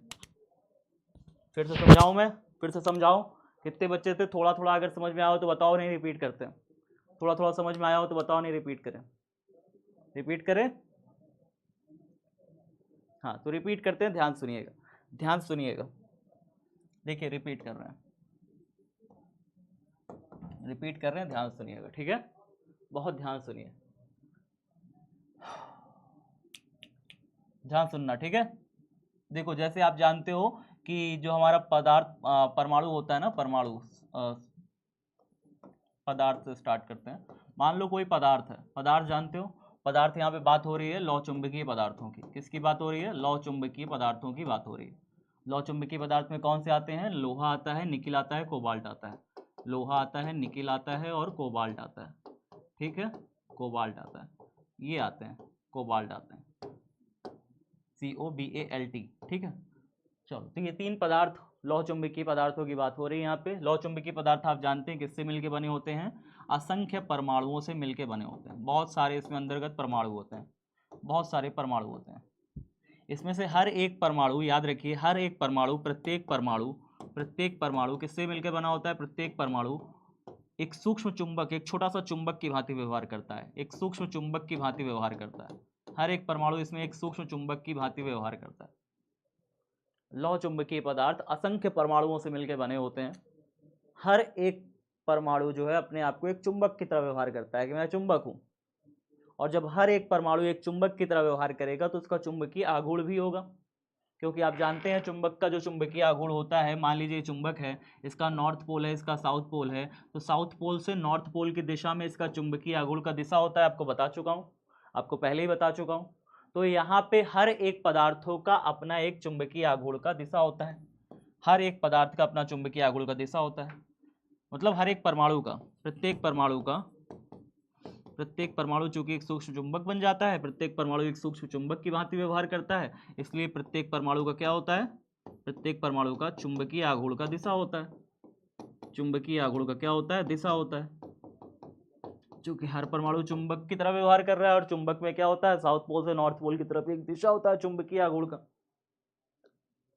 फिर से समझाऊं मैं? फिर से समझाऊं? कितने बच्चे थे? थोड़ा थोड़ा अगर समझ में आया हो तो बताओ, नहीं रिपीट करते हैं? थोड़ा थोड़ा समझ में आया हो तो बताओ, नहीं रिपीट करें? रिपीट करें? हाँ, तो रिपीट करते हैं, ध्यान सुनिएगा, ध्यान सुनिएगा। देखिए रिपीट कर रहे हैं, रिपीट कर रहे हैं, ध्यान सुनिएगा, ठीक है? बहुत ध्यान सुनिए, ध्यान सुनना, ठीक है? देखो जैसे आप जानते हो कि जो हमारा पदार्थ परमाणु होता है ना, परमाणु पदार्थ से स्टार्ट करते हैं। मान लो कोई पदार्थ है, पदार्थ जानते हो? पदार्थ, यहाँ पे बात हो रही है लौ चुंबकीय पदार्थों की। किसकी बात हो रही है? लौ चुंबकीय पदार्थों की बात हो रही है। लौ चुंबकीय पदार्थ में कौन से आते हैं? लोहा आता है, निकिल आता है, कोबाल्ट आता है। लोहा आता है, निकिल आता है और कोबाल्ट आता है, ठीक है? कोबाल्ट आता है, ये आते हैं, कोबाल्ट आते हैं, COBALT, ठीक है? चलो, तो ये 3 पदार्थ लौह चुंबकीय पदार्थों की बात हो रही है यहाँ पे। लौह चुंबकीय पदार्थ आप जानते हैं किससे मिलके बने होते हैं? असंख्य परमाणुओं से मिलके बने होते हैं। बहुत सारे इसमें अंतर्गत परमाणु होते हैं, बहुत सारे परमाणु होते हैं। इसमें से हर एक परमाणु, याद रखिए, हर एक परमाणु, प्रत्येक परमाणु किससे मिलकर बना होता है? प्रत्येक परमाणु एक सूक्ष्म चुंबक, एक छोटा सा चुंबक की भांति व्यवहार करता है, एक सूक्ष्म चुंबक की भांति व्यवहार करता है। हर एक परमाणु इसमें एक सूक्ष्म चुंबक की भांति व्यवहार करता है। लौह चुंबकीय पदार्थ असंख्य परमाणुओं से मिलकर बने होते हैं। हर एक परमाणु जो है अपने आप को एक चुंबक की तरह व्यवहार करता है कि मैं चुंबक हूं, और जब हर एक परमाणु एक चुंबक की तरह व्यवहार करेगा तो उसका चुंबकीय आघूर्ण भी होगा, क्योंकि आप जानते हैं चुंबक का जो चुंबकीय आघूर्ण होता है, मान लीजिए चुंबक है, इसका नॉर्थ पोल है, इसका साउथ पोल है, तो साउथ पोल से नॉर्थ पोल की दिशा में इसका चुंबकीय आघूर्ण का दिशा होता है। आपको बता चुका हूँ, आपको पहले ही बता चुका हूँ। तो यहाँ पे हर एक पदार्थों का अपना एक चुंबकीय आघूर्ण का दिशा होता है। हर एक पदार्थ का अपना चुंबकीय आघूर्ण का दिशा होता है, मतलब हर एक परमाणु का, प्रत्येक परमाणु चूंकि एक सूक्ष्म चुंबक बन जाता है, प्रत्येक परमाणु एक सूक्ष्म चुंबक की भांति व्यवहार करता है, इसलिए प्रत्येक परमाणु का क्या होता है? प्रत्येक परमाणु का चुंबकीय आघूर्ण का दिशा होता है। चुंबकीय आघूर्ण का क्या होता है? दिशा होता है। चूंकि हर परमाणु चुंबक की तरह व्यवहार कर रहा है, और चुंबक में क्या होता है? साउथ पोल से नॉर्थ पोल की तरफ एक दिशा होता है चुंबकीय आघूर्ण का।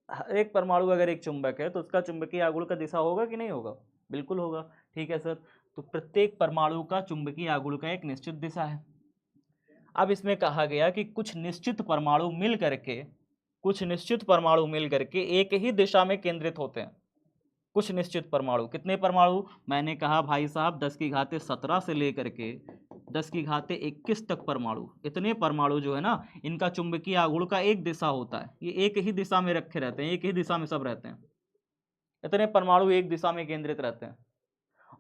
हर एक परमाणु अगर एक चुंबक है तो उसका चुंबकीय आघूर्ण का दिशा होगा कि नहीं होगा? बिल्कुल होगा। ठीक है सर, तो प्रत्येक परमाणु का चुंबकीय आघूर्ण का एक निश्चित दिशा है। अब इसमें कहा गया कि कुछ निश्चित परमाणु मिल करके एक ही दिशा में केंद्रित होते हैं। कुछ निश्चित परमाणु, कितने परमाणु? मैंने कहा भाई साहब 10⁻17 से लेकर के 10⁻21 तक परमाणु, इतने परमाणु जो है ना, इनका चुंबकीय आघूर्ण का एक दिशा होता है। ये एक ही दिशा में रखे रहते हैं, एक ही दिशा में सब रहते हैं। इतने परमाणु एक दिशा में केंद्रित रहते हैं,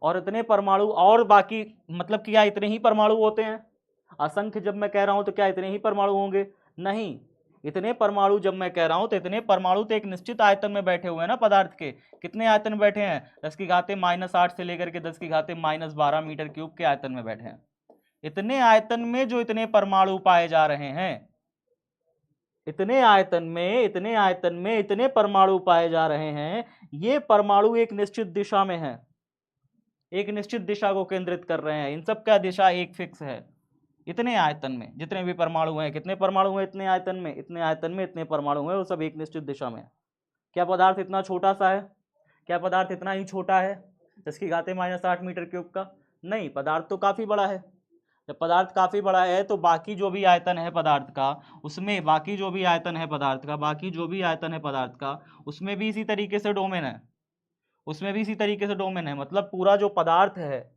और इतने परमाणु, और बाकी मतलब कि क्या इतने ही परमाणु होते हैं? असंख्य जब मैं कह रहा हूं तो क्या इतने ही परमाणु होंगे? नहीं, इतने परमाणु जब मैं कह रहा हूं तो इतने परमाणु तो एक निश्चित आयतन में बैठे हुए हैं ना पदार्थ के। कितने आयतन में बैठे हैं? 10⁻⁻8 से लेकर के 10⁻12 मीटर क्यूब के आयतन में बैठे हैं। इतने आयतन में जो इतने परमाणु पाए जा रहे हैं, इतने आयतन में इतने परमाणु पाए जा रहे हैं, ये परमाणु एक निश्चित दिशा में है, एक निश्चित दिशा को केंद्रित कर रहे हैं। इन सब का दिशा एक फिक्स है। इतने आयतन में जितने भी परमाणु हैं, कितने परमाणु हैं इतने आयतन में? इतने आयतन में इतने परमाणु हैं, वो सब एक निश्चित दिशा में है। क्या पदार्थ इतना छोटा सा है? क्या पदार्थ इतना ही छोटा है 10⁻⁻8 मीटर क्यूब का? नहीं, पदार्थ तो काफी बड़ा है। जब पदार्थ काफी बड़ा है तो बाकी जो भी आयतन है पदार्थ का, उसमें बाकी जो भी आयतन है पदार्थ का उसमें भी इसी तरीके से डोमेन है, उसमें भी इसी तरीके से डोमेन है। मतलब पूरा जो पदार्थ है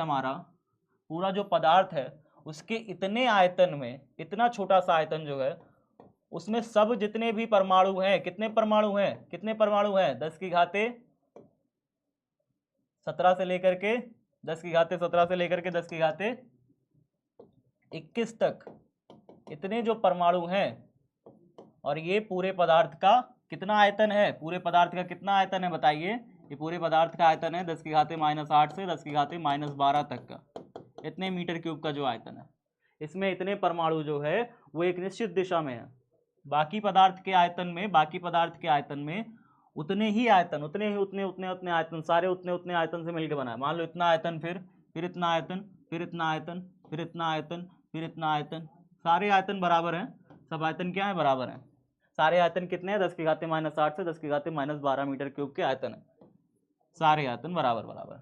हमारा, पूरा जो पदार्थ है उसके इतने आयतन में, इतना छोटा सा आयतन जो है, उसमें सब जितने भी परमाणु हैं, कितने परमाणु हैं? 10⁻17 से लेकर के 10⁻21 तक इतने जो परमाणु हैं, और ये पूरे पदार्थ का कितना आयतन है? पूरे पदार्थ का कितना आयतन है बताइए? ये पूरे पदार्थ का आयतन है 10⁻⁻8 से 10⁻12 तक का, इतने मीटर क्यूब का जो आयतन है। इसमें इतने परमाणु जो है वो एक निश्चित दिशा में है। बाकी पदार्थ के आयतन में उतने ही आयतन, उतने आयतन, सारे उतने आयतन से मिलकर बना है। मान लो इतना आयतन, फिर इतना आयतन, फिर इतना आयतन, फिर इतना आयतन, फिर इतना आयतन, सारे आयतन बराबर हैं। सब आयतन क्या है? बराबर हैं। सारे आयतन कितने हैं? 10⁻⁻8 से 10⁻12 मीटर क्यूब के आयतन है। सारे आयतन बराबर।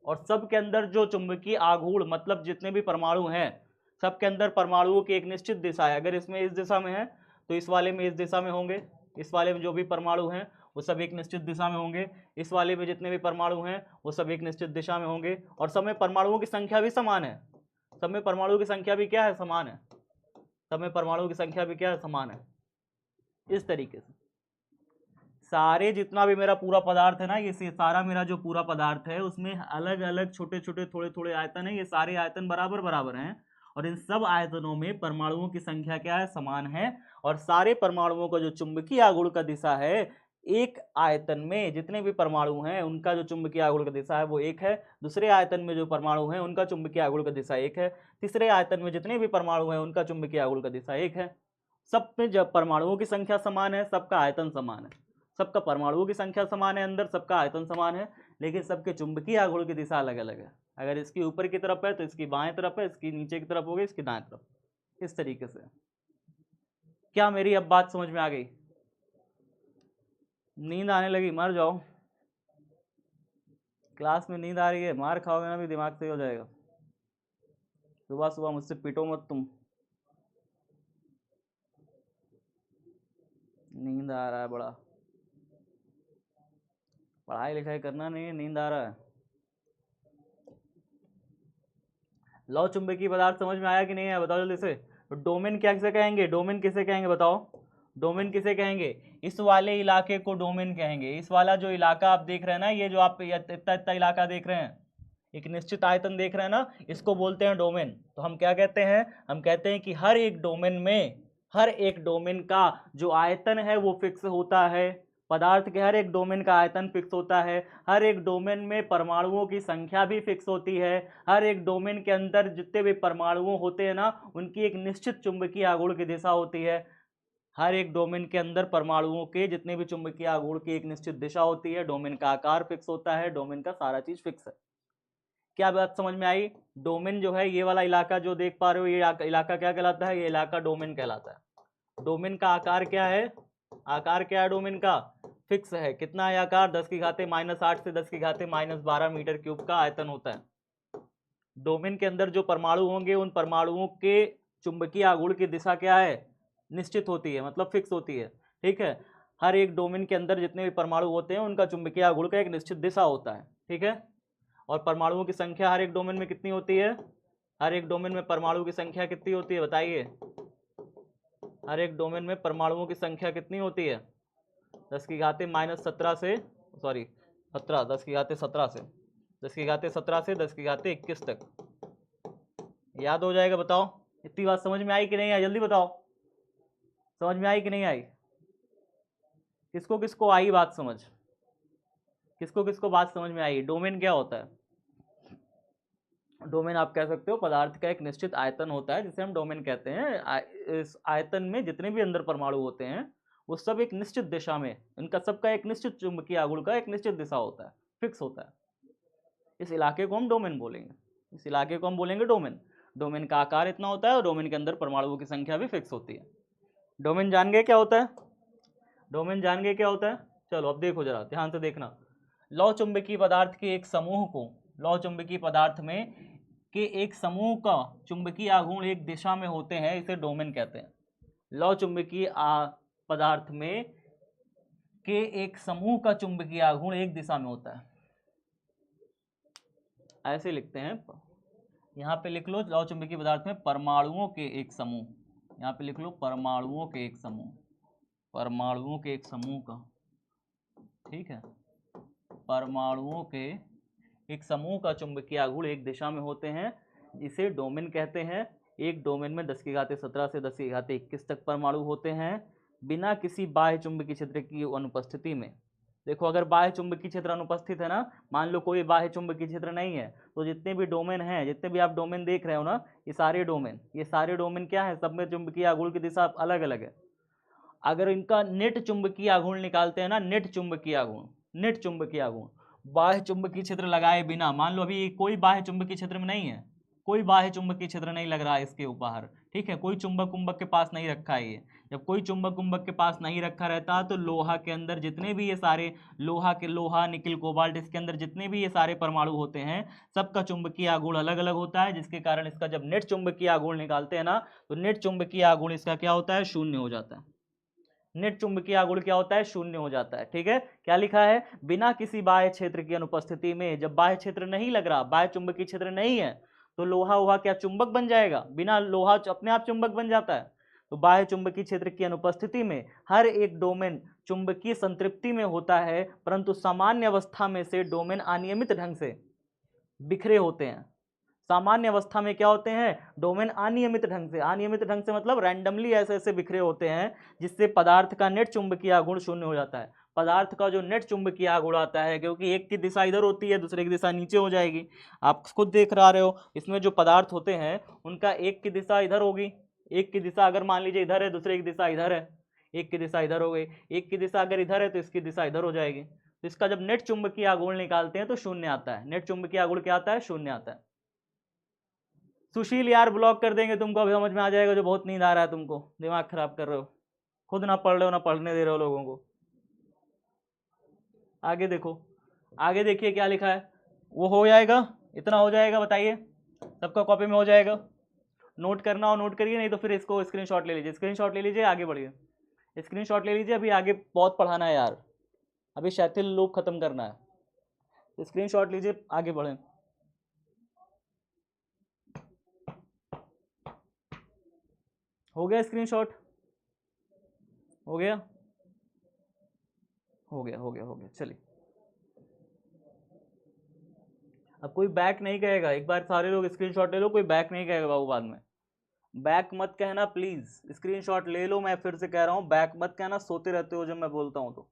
और सब के अंदर जो चुंबकीय आघूर्ण, मतलब जितने भी परमाणु हैं, सब के अंदर परमाणुओं की एक निश्चित दिशा है। अगर इसमें इस दिशा में है तो इस वाले में इस दिशा में होंगे, इस वाले में जो भी परमाणु हैं वो सब एक निश्चित दिशा में होंगे, इस वाले में जितने भी परमाणु हैं वो सब एक निश्चित दिशा में होंगे। और सब में परमाणुओं की संख्या भी समान है। सब में परमाणुओं की संख्या भी क्या है? समान है। सब में परमाणुओं की संख्या भी क्या है? समान है। इस तरीके से सारे जितना भी मेरा पूरा पदार्थ है ना, ये सारा मेरा जो पूरा पदार्थ है उसमें अलग अलग छोटे छोटे थोड़े थोड़े आयतन है। ये सारे आयतन बराबर हैं, और इन सब आयतनों में परमाणुओं की संख्या क्या है? समान है। और सारे परमाणुओं का जो चुंबकीय आघूर्ण का दिशा है, एक आयतन में जितने भी परमाणु हैं उनका जो चुंबकीय आघूर्ण का दिशा है वो एक है। दूसरे आयतन में जो परमाणु हैं उनका चुंबकीय आघूर्ण का दिशा एक है। तीसरे आयतन में जितने भी परमाणु हैं उनका चुंबकीय आघूर्ण का दिशा एक है। सब में जब परमाणुओं की संख्या समान है, सबका आयतन समान है, सबका परमाणुओं की संख्या समान है अंदर, सबका आयतन समान है, लेकिन सबके चुंबकीय आघूर्ण की दिशा अलग अलग है। अगर इसकी ऊपर की तरफ है तो इसकी बाएं तरफ है, इसकी नीचे की तरफ होगी इसकी दाएं तरफ, इस तरीके से। क्या मेरी अब बात समझ में आ गई? नींद आने लगी, मर जाओ। क्लास में नींद आ रही है, मार खाओगे ना भी दिमाग सही हो जाएगा। सुबह सुबह मुझसे पिटो मत तुम। नींद आ रहा है बड़ा, पढ़ाई लिखाई करना नहीं है, नींद आ रहा है। लौ चुंबकीय पदार्थ समझ में आया कि नहीं आया, बताओ जल्दी से। डोमेन क्या किसे कहेंगे, डोमेन किसे कहेंगे बताओ, डोमेन किसे कहेंगे? इस वाले इलाके को डोमेन कहेंगे। इस वाला जो इलाका आप देख रहे हैं ना, ये जो आप इतना इतना इलाका देख रहे हैं, एक निश्चित आयतन देख रहे हैं ना, इसको बोलते हैं डोमेन। तो हम क्या कहते हैं, हम कहते हैं कि हर एक डोमेन का जो आयतन है वो फिक्स होता है। पदार्थ के हर एक डोमेन का आयतन फिक्स होता है। हर एक डोमेन में परमाणुओं की संख्या भी फिक्स होती है। हर एक डोमेन के अंदर जितने भी परमाणु होते हैं ना, उनकी एक निश्चित चुंबकीय आघूर्ण की दिशा होती है। हर एक डोमेन के अंदर परमाणुओं के जितने भी चुंबकीय आघूर्ण की एक निश्चित दिशा होती है। डोमेन का आकार फिक्स होता है, डोमेन का सारा चीज फिक्स है। क्या बात समझ में आई? डोमेन जो है, ये वाला इलाका जो देख पा रहे हो, ये इलाका क्या कहलाता है? ये इलाका डोमेन कहलाता है। डोमेन का आकार क्या है? आकार क्या है डोमेन का? फिक्स है। कितना है आकार? 10⁻⁻8 से 10⁻⁻12 मीटर क्यूब का आयतन होता है। डोमेन के अंदर जो परमाणु होंगे, उन परमाणुओं के चुंबकीय आघूर्ण की दिशा क्या है? निश्चित होती है, मतलब फिक्स होती है। ठीक है, हर एक डोमेन के अंदर जितने भी परमाणु होते हैं उनका चुंबकीय आघूर्ण का एक निश्चित दिशा होता है। ठीक है, और परमाणुओं की संख्या हर एक डोमेन में कितनी होती है? हर एक डोमेन में परमाणु की संख्या कितनी होती है बताइए? हर एक डोमेन में परमाणुओं की संख्या कितनी होती है? 10⁻⁻17 से, सॉरी 17, 10⁻17 से 10⁻17 से 10⁻21 तक। याद हो जाएगा? बताओ इतनी बात समझ में आई कि नहीं आई? जल्दी बताओ, समझ में आई कि नहीं आई? किसको किसको आई बात समझ? किसको किसको बात समझ में आई? डोमेन क्या होता है? डोमेन आप कह सकते हो पदार्थ का एक निश्चित आयतन होता है, जिसे हम डोमेन कहते हैं। इस आयतन में जितने भी अंदर परमाणु होते हैं वो सब एक निश्चित दिशा में, इनका सबका एक निश्चित चुंबकीय आघूर्ण का एक निश्चित दिशा होता है, फिक्स होता है। इस इलाके को हम डोमेन बोलेंगे, इस इलाके को हम बोलेंगे डोमेन। डोमेन का आकार इतना होता है और डोमेन के अंदर परमाणुओं की संख्या भी फिक्स होती है। डोमेन जान गए क्या होता है? डोमेन जान गए क्या होता है? चलो अब देखो, जरा ध्यान से देखना। लौ चुंबकीय पदार्थ के एक समूह को, लौ चुंबकीय पदार्थ में के एक समूह का चुंबकीय आघूर्ण एक दिशा में होते हैं, इसे डोमेन कहते हैं। लौ चुंबकीय पदार्थ में के एक समूह का चुंबकीय आघूर्ण एक दिशा में होता है, ऐसे लिखते हैं। यहाँ पे लिख लो, लौ चुंबकीय पदार्थ में परमाणुओं के एक समूह, यहाँ पे लिख लो परमाणुओं के एक समूह, परमाणुओं के एक समूह का, ठीक है, परमाणुओं के एक समूह का चुंबकीय आघूर्ण एक दिशा में होते हैं, इसे डोमेन कहते हैं। एक डोमेन में 10⁻17 से 10⁻21 तक परमाणु होते हैं, बिना किसी बाह्य चुंबकीय क्षेत्र की अनुपस्थिति में। देखो, अगर बाह्य चुंबकीय क्षेत्र अनुपस्थित है ना, मान लो कोई बाह्य चुंबकीय क्षेत्र नहीं है, तो जितने भी डोमेन हैं, जितने भी आप डोमेन देख रहे हो ना, ये सारे डोमेन क्या है? सब में चुंबकीय आघूर्ण की दिशा अलग अलग है। अगर इनका नेट चुंबकीय आघूर्ण निकालते हैं ना, नेट चुंबकीय आघूर्ण बाह्य चुंबकीय क्षेत्र लगाए बिना, मान लो अभी कोई बाह्य चुंबकीय क्षेत्र में नहीं है, कोई बाह्य चुंबकीय क्षेत्र नहीं लग रहा है इसके ऊपर, ठीक है, कोई चुंबक के पास नहीं रखा है ये। जब कोई चुंबक के पास नहीं रखा रहता, तो लोहा के अंदर जितने भी ये सारे लोहा निकिल कोबाल्ट, इसके अंदर जितने भी ये सारे परमाणु होते हैं, सबका चुंबकीय आघूर्ण अलग अलग होता है, जिसके कारण इसका जब नेट चुंबकीय आघूर्ण निकालते हैं ना, तो नेट चुंबकीय आघूर्ण इसका क्या होता है? शून्य हो जाता है। नेट चुंबकीय आघूर्ण क्या होता है? शून्य हो जाता है। ठीक है, क्या लिखा है? बिना किसी बाह्य क्षेत्र की अनुपस्थिति में। जब बाह्य क्षेत्र नहीं लग रहा, बाह्य चुंबकीय क्षेत्र नहीं है, तो लोहा क्या चुंबक बन जाएगा? बिना लोहा अपने आप चुंबक बन जाता है। तो बाह्य चुंबकीय क्षेत्र की अनुपस्थिति में हर एक डोमेन चुंबकीय संतृप्ति में होता है, परंतु सामान्य अवस्था में से डोमेन अनियमित ढंग से बिखरे होते हैं। सामान्य अवस्था में क्या होते हैं? डोमेन अनियमित ढंग से मतलब रैंडमली ऐसे ऐसे बिखरे होते हैं, जिससे पदार्थ का नेट चुंबकीय आघूर्ण शून्य हो जाता है। पदार्थ का जो नेट चुंबकीय आघूर्ण आता है, क्योंकि एक की दिशा इधर होती है, दूसरे की दिशा नीचे हो जाएगी, आप खुद देख रहे हो, इसमें जो पदार्थ होते हैं उनका एक की दिशा इधर होगी, एक की दिशा अगर मान लीजिए इधर है, दूसरे की दिशा इधर है, एक की दिशा इधर हो गई, एक की दिशा अगर इधर है तो इसकी दिशा इधर हो जाएगी। तो इसका जब नेट चुंबकीय आघूर्ण निकालते हैं तो शून्य आता है। नेट चुंबकीय आघूर्ण क्या आता है? शून्य आता है। सुशील यार ब्लॉक कर देंगे तुमको, अभी समझ में आ जाएगा। जो बहुत नींद आ रहा है तुमको, दिमाग खराब कर रहे हो, खुद ना पढ़ रहे हो ना पढ़ने दे रहे हो लोगों को। आगे देखो, आगे देखिए क्या लिखा है। वो हो जाएगा, इतना हो जाएगा, बताइए सबका कॉपी में हो जाएगा। नोट करना हो नोट करिए, नहीं तो फिर इसको स्क्रीनशॉट ले लीजिए। स्क्रीनशॉट ले लीजिए, आगे बढ़िए। स्क्रीनशॉट ले लीजिए, अभी आगे बहुत पढ़ाना है यार, अभी शैथिल लूप खत्म करना है। स्क्रीनशॉट लीजिए, आगे बढ़ें। हो गया स्क्रीनशॉट? हो गया, हो गया, हो गया, हो गया। चलिए, अब कोई बैक नहीं कहेगा। एक बार सारे लोग स्क्रीनशॉट ले लो, कोई बैक नहीं कहेगा बाबू बाद में। बैक मत कहना प्लीज, स्क्रीनशॉट ले लो। मैं फिर से कह रहा हूं, बैक मत कहना, सोते रहते हो जब मैं बोलता हूं तो।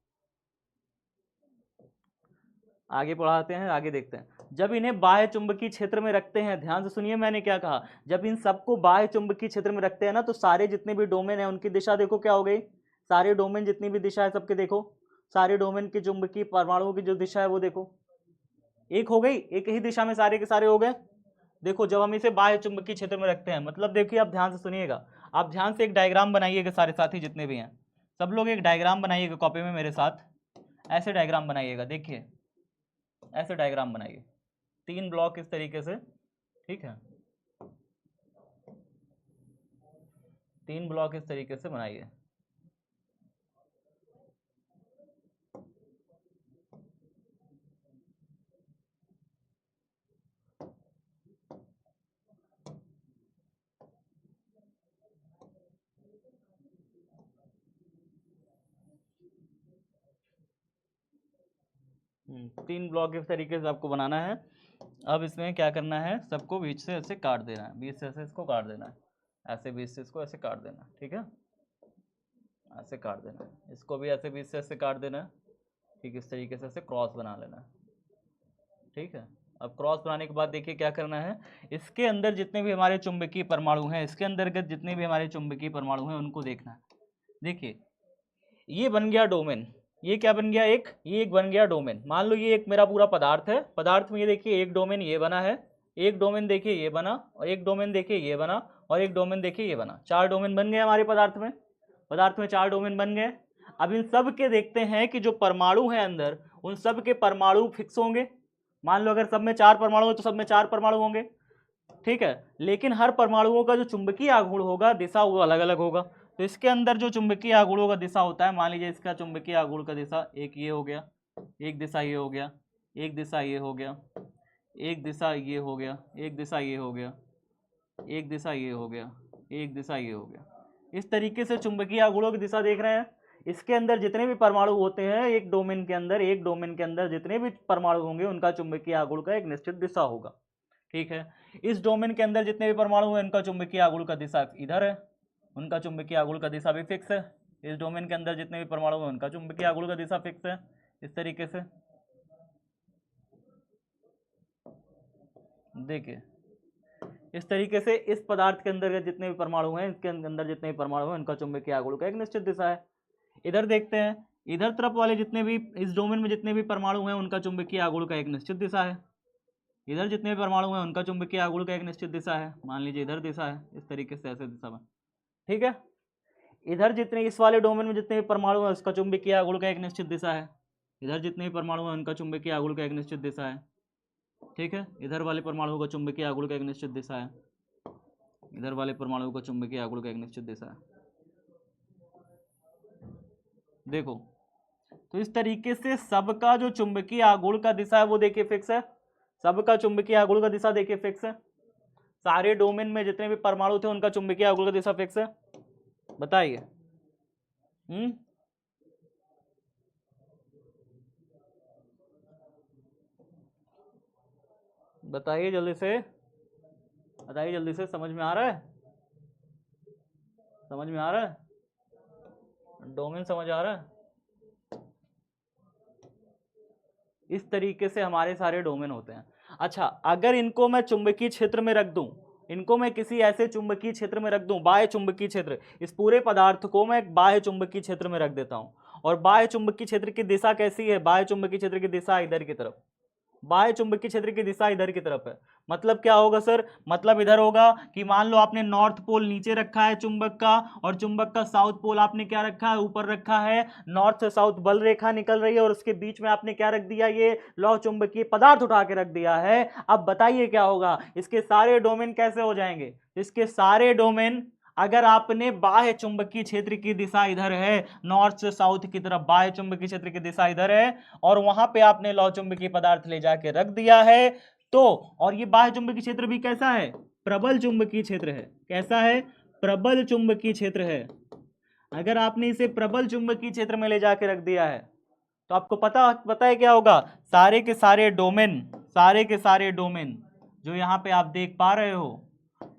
आगे पढ़ाते हैं, आगे देखते हैं। जब इन्हें बाह्य चुंबकीय क्षेत्र में रखते हैं, ध्यान से सुनिए मैंने क्या कहा। जब इन सबको बाह्य चुंबकीय क्षेत्र में रखते हैं ना, तो सारे जितने भी डोमेन है उनकी दिशा देखो क्या हो गई। सारे डोमेन जितनी भी दिशा है सबके देखो, सारे डोमेन की चुंबकीय परमाणुओं की जो दिशा है वो देखो, एक हो गई। एक ही दिशा में सारे के सारे हो गए। देखो, जब हम इसे बाह्य चुंबकीय क्षेत्र में रखते हैं, मतलब देखिए आप ध्यान से सुनिएगा। आप ध्यान से एक डायग्राम बनाइएगा, सारे साथी जितने भी हैं सब लोग एक डायग्राम बनाइएगा कॉपी में मेरे साथ। ऐसे डायग्राम बनाइएगा, देखिए ऐसे डायग्राम बनाइए, 3 ब्लॉक इस तरीके से, ठीक है। 3 ब्लॉक इस तरीके से बनाइए। तीन ब्लॉक इस तरीके से आपको बनाना है। अब इसमें क्या करना है, सबको बीच से ऐसे काट देना है, बीच से ऐसे इसको काट देना है, ऐसे बीच से इसको ऐसे काट देना है, ठीक है। ऐसे काट देना है, इसको भी ऐसे बीच से ऐसे काट देना है, ठीक। इस तरीके से ऐसे क्रॉस बना लेना है, ठीक है। अब क्रॉस बनाने के बाद देखिए क्या करना है। इसके अंदर जितने भी हमारे चुंबकीय परमाणु हैं, इसके अंतर्गत जितने भी हमारे चुंबकीय परमाणु हैं उनको देखना है। देखिए ये बन गया डोमेन, ये क्या बन गया, ये एक बन गया डोमेन। मान लो ये एक मेरा पूरा पदार्थ है। पदार्थ में ये देखिए एक डोमेन ये बना है, एक डोमेन देखिए ये बना, और एक डोमेन देखिए ये बना, और एक डोमेन देखिए ये बना। 4 डोमेन बन गए हमारे पदार्थ में। पदार्थ में 4 डोमेन बन गए। अब इन सब के देखते हैं कि जो परमाणु है अंदर, उन सब के परमाणु फिक्स होंगे। मान लो अगर सब में 4 परमाणु है तो सब में 4 परमाणु होंगे, ठीक है। लेकिन हर परमाणुओं का जो चुंबकीय आघूर्ण होगा, दिशा, वो अलग अलग होगा। तो इसके अंदर जो चुंबकीय आघूर्णों का दिशा होता है, मान लीजिए इसका चुंबकीय आघूर्ण का दिशा एक ये हो गया, एक दिशा ये हो गया, एक दिशा ये हो गया, एक दिशा ये हो गया, एक दिशा ये हो गया, एक दिशा ये हो गया, एक दिशा ये हो गया। इस तरीके से चुंबकीय आघूर्णों की दिशा देख रहे हैं। इसके अंदर जितने भी परमाणु होते हैं एक डोमेन के अंदर, एक डोमेन के अंदर जितने भी परमाणु होंगे उनका चुंबकीय आघूर्ण का एक निश्चित दिशा होगा, ठीक है। इस डोमेन के अंदर जितने भी परमाणु हैं उनका चुंबकीय आघूर्ण का दिशा इधर है, उनका चुंबकीय आघूर्ण का दिशा भी फिक्स है। इस डोमेन के अंदर जितने भी परमाणु हैं उनका चुंबकीय आघूर्ण का दिशा फिक्स है, इस तरीके से। देखिए इस तरीके से इस पदार्थ के अंदर जितने भी परमाणु हैं, इसके अंदर जितने भी परमाणु हैं उनका चुंबकीय आघूर्ण का एक निश्चित दिशा है। इधर देखते हैं, इधर तरफ वाले जितने भी, इस डोमेन में जितने भी परमाणु हैं उनका चुंबकीय आघूर्ण का एक निश्चित दिशा है। इधर जितने भी परमाणु हैं उनका चुंबकीय आघूर्ण का एक निश्चित दिशा है। मान लीजिए इधर दिशा है, इस तरीके से ऐसे दिशा में, ठीक है। इधर जितने, इस वाले डोमेन में जितने भी परमाणु हैं उसका चुंबकीय आघूर्ण का एक निश्चित दिशा है। इधर जितने भी परमाणु हैं उनका चुंबकीय आघूर्ण का एक निश्चित दिशा है, ठीक है। इधर वाले परमाणु का चुंबकीय आघूर्ण का एक निश्चित दिशा है, इधर वाले परमाणु का चुंबकीय आघूर्ण का एक निश्चित दिशा है। देखो, तो इस तरीके से सबका जो चुंबकीय आघूर्ण का दिशा है वो देखिए फिक्स है। सबका चुंबकीय आघूर्ण का दिशा देखिए फिक्स है। सारे डोमेन में जितने भी परमाणु थे उनका चुंबकीय आघूर्ण का दिशा फिक्स है। बताइए, बताइए जल्दी से, बताइए जल्दी से। समझ में आ रहा है? समझ में आ रहा है? डोमेन समझ आ रहा है? इस तरीके से हमारे सारे डोमेन होते हैं। अच्छा, अगर इनको मैं चुंबकीय क्षेत्र में रख दूं इनको मैं किसी ऐसे चुंबकीय क्षेत्र में रख दूं, बाह्य चुंबकीय क्षेत्र, इस पूरे पदार्थ को मैं बाह्य चुंबकीय क्षेत्र में रख देता हूं। और बाह्य चुंबकीय क्षेत्र की दिशा कैसी है? बाह्य चुंबकीय क्षेत्र की दिशा इधर की तरफ, बाह्य चुंबकीय क्षेत्र की दिशा इधर की तरफ है। मतलब क्या होगा सर? मतलब इधर होगा कि मान लो आपने नॉर्थ पोल नीचे रखा है चुंबक का, और चुंबक का साउथ पोल आपने क्या रखा है? ऊपर रखा है। नॉर्थ से साउथ बल रेखा निकल रही है और उसके बीच में आपने क्या रख दिया? ये लौह चुंबकीय पदार्थ उठा के रख दिया है। अब बताइए क्या होगा? इसके सारे डोमेन कैसे हो जाएंगे? इसके सारे डोमेन, अगर आपने बाह्य चुंबकीय क्षेत्र की दिशा इधर है, नॉर्थ से साउथ की तरफ बाह्य चुंबकीय क्षेत्र की दिशा इधर है, और वहां पे आपने लौह चुंबकीय पदार्थ ले जाके रख दिया है, तो और ये बाह्य चुंबकीय क्षेत्र भी कैसा है? प्रबल चुंबकीय क्षेत्र है। कैसा है? प्रबल चुंबकीय क्षेत्र है। अगर आपने इसे प्रबल चुंबकीय क्षेत्र में ले जाके रख दिया है तो आपको पता है क्या होगा? सारे के सारे डोमेन, सारे के सारे डोमेन जो यहाँ पे आप देख पा रहे हो,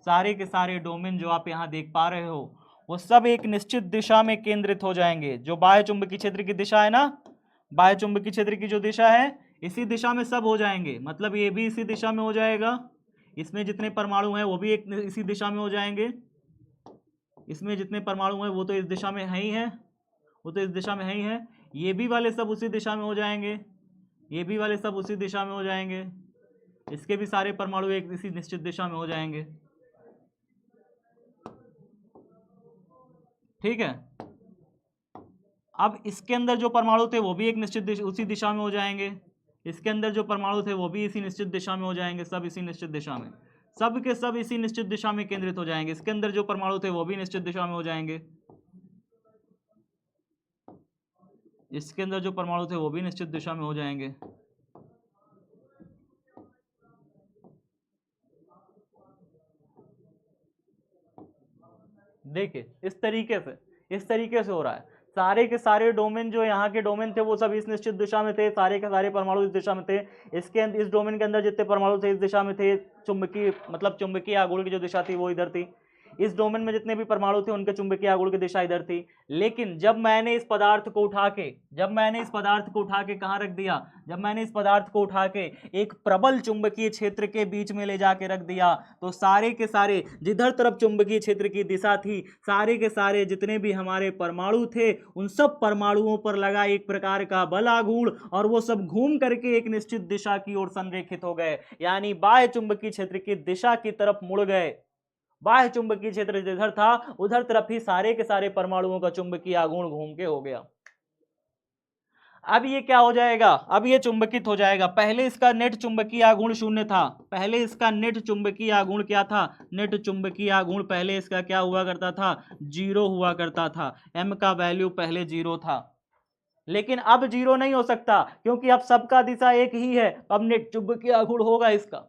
सारे के सारे डोमेन जो आप यहाँ देख पा रहे हो, वो सब एक निश्चित दिशा में केंद्रित हो जाएंगे। जो बाह्य चुंबकीय क्षेत्र की दिशा है ना, बाह्य चुंबकीय क्षेत्र की जो दिशा है, इसी दिशा में सब हो जाएंगे। मतलब ये भी इसी दिशा में हो जाएगा, इसमें जितने परमाणु हैं वो भी एक इसी दिशा में हो जाएंगे, इसमें जितने परमाणु हैं वो तो इस दिशा में है ही है, वो तो इस दिशा में है ही है। ये भी वाले सब उसी दिशा में हो जाएंगे, ये भी वाले सब उसी दिशा में हो जाएंगे, इसके भी सारे परमाणु एक इसी निश्चित दिशा में हो जाएंगे। ठीक है। अब इसके अंदर जो परमाणु थे वो भी एक निश्चित उसी दिशा में हो जाएंगे, इसके अंदर जो परमाणु थे वो भी इसी निश्चित दिशा में हो जाएंगे, सब इसी निश्चित दिशा में, सब के सब इसी निश्चित दिशा में केंद्रित हो जाएंगे। इसके अंदर जो परमाणु थे वो भी निश्चित दिशा में हो जाएंगे, इसके अंदर जो परमाणु थे वो भी निश्चित दिशा में हो जाएंगे। देखिए इस तरीके से हो रहा है। सारे के सारे डोमेन जो यहाँ के डोमेन थे वो सब इस निश्चित दिशा में थे, सारे के सारे परमाणु इस दिशा में थे। इसके अंदर, इस डोमेन के अंदर जितने परमाणु थे इस दिशा में थे। चुंबकीय मतलब चुंबकीय आघूर्ण की जो दिशा थी वो इधर थी। इस डोमेन में जितने भी परमाणु थे उनके चुंबकीय आघूर्ण की दिशा इधर थी। लेकिन जब मैंने इस पदार्थ को उठा के कहाँ रख दिया? जब मैंने इस पदार्थ को उठा के एक प्रबल चुंबकीय क्षेत्र के बीच में ले जाके रख दिया, तो सारे के सारे जिधर तरफ चुंबकीय क्षेत्र की दिशा थी, सारे के सारे जितने भी हमारे परमाणु थे उन सब परमाणुओं पर लगा एक प्रकार का बल आघूर्ण, और वो सब घूम करके एक निश्चित दिशा की ओर संरेखित हो गए, यानी बाह्य चुंबकीय क्षेत्र की दिशा की तरफ मुड़ गए। बाह्य चुंबकीय क्षेत्र जिधर था उधर तरफ ही सारे के सारे परमाणुओं का चुंबकीय आघूर्ण घूम के हो गया। अब ये क्या हो जाएगा? अब ये चुंबकित हो जाएगा। पहले इसका नेट चुंबकीय आघूर्ण शून्य था, पहले इसका नेट चुंबकीय आघूर्ण क्या था? नेट चुंबकीय आघूर्ण पहले इसका क्या हुआ करता था? 0 हुआ करता था। m का वैल्यू पहले 0 था, लेकिन अब 0 नहीं हो सकता क्योंकि अब सबका दिशा एक ही है। अब नेट चुंबकीय आघूर्ण होगा इसका।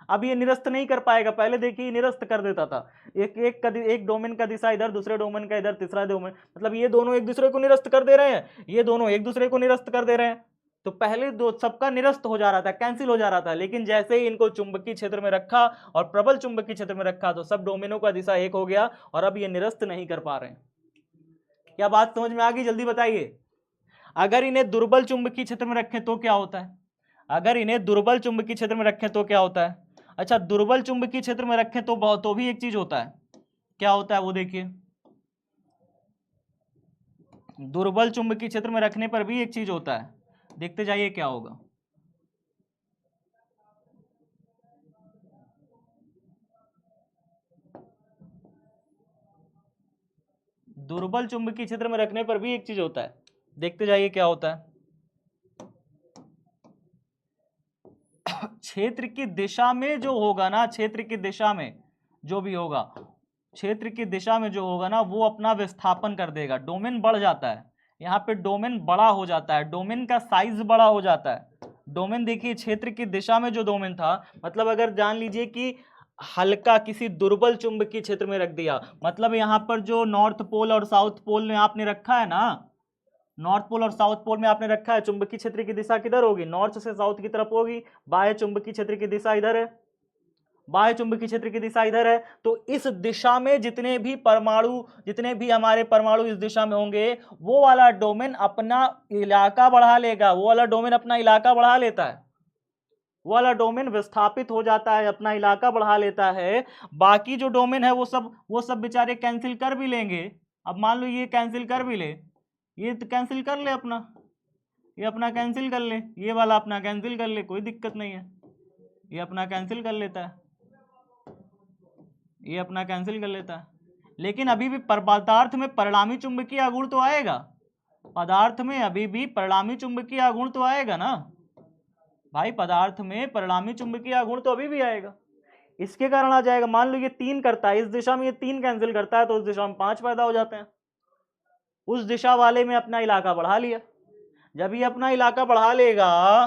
अब ये निरस्त नहीं कर पाएगा। पहले देखिए निरस्त कर देता था, एक डोमेन का दिशा इधर, दूसरे डोमेन का इधर, तीसरा डोमेन, मतलब ये दोनों एक दूसरे को निरस्त कर दे रहे हैं, ये दोनों एक दूसरे को निरस्त कर दे रहे हैं। तो पहले दो सबका निरस्त हो जा रहा था, कैंसिल हो जा रहा था, लेकिन जैसे ही इनको चुंबकीय क्षेत्र में रखा और प्रबल चुंबकीय क्षेत्र में रखा तो सब डोमेनों का दिशा एक हो गया और अब ये निरस्त नहीं कर पा रहे हैं। क्या बात समझ में आ गई? जल्दी बताइए। अगर इन्हें दुर्बल चुंबकीय क्षेत्र में रखें तो क्या होता है? अगर इन्हें दुर्बल चुंबकीय क्षेत्र में रखें तो क्या होता है? अच्छा, दुर्बल चुंबकीय क्षेत्र में रखें तो भी एक चीज होता है। क्या होता है वो देखिए। दुर्बल चुंबकीय क्षेत्र में रखने पर भी एक चीज होता है, देखते जाइए क्या होगा। दुर्बल चुंबकीय क्षेत्र में रखने पर भी एक चीज होता है, देखते जाइए क्या होता है। क्षेत्र की दिशा में जो होगा ना, क्षेत्र की दिशा में जो भी होगा, क्षेत्र की दिशा में जो होगा ना वो अपना विस्थापन कर देगा। डोमेन बढ़ जाता है, यहाँ पे डोमेन बड़ा हो जाता है, डोमेन का साइज बड़ा हो जाता है। डोमेन देखिए, क्षेत्र की दिशा में जो डोमेन था, मतलब अगर जान लीजिए कि हल्का किसी दुर्बल चुंबकीय क्षेत्र में रख दिया, मतलब यहाँ पर जो नॉर्थ पोल और साउथ पोल में आपने रखा है ना, नॉर्थ पोल और साउथ पोल में आपने रखा है, चुंबकीय क्षेत्र की दिशा किधर होगी? नॉर्थ से साउथ की तरफ होगी। बाह्य चुंबकीय क्षेत्र की दिशा इधर है, बाह्य चुंबकीय क्षेत्र की दिशा इधर है। तो इस दिशा में जितने भी हमारे परमाणु इस दिशा में होंगे, वो वाला डोमेन अपना इलाका बढ़ा लेगा, वो वाला डोमेन अपना इलाका बढ़ा लेता है। वो वाला डोमेन विस्थापित हो जाता है, अपना इलाका बढ़ा लेता है। बाकी जो डोमेन है वो सब बेचारे कैंसिल कर भी लेंगे। अब मान लो ये कैंसिल कर भी ले, ये तो कैंसिल कर ले अपना, ये अपना कैंसिल कर ले, ये वाला अपना कैंसिल कर ले, कोई दिक्कत नहीं है, ये अपना कैंसिल कर लेता है, ये अपना कैंसिल कर लेता है। लेकिन अभी भी पदार्थ में परिणामी चुंबकीय आघूर्ण तो आएगा, पदार्थ में अभी भी परिणामी चुंबकीय आघूर्ण तो आएगा ना भाई, पदार्थ में परिणामी चुंबकीय आघूर्ण तो अभी भी आएगा। इसके कारण आ जाएगा, मान लो ये 3 करता है, इस दिशा में ये 3 कैंसिल करता है तो उस दिशा में 5 पैदा हो जाते हैं। उस दिशा वाले में अपना इलाका बढ़ा लिया, जब ये अपना इलाका बढ़ा लेगा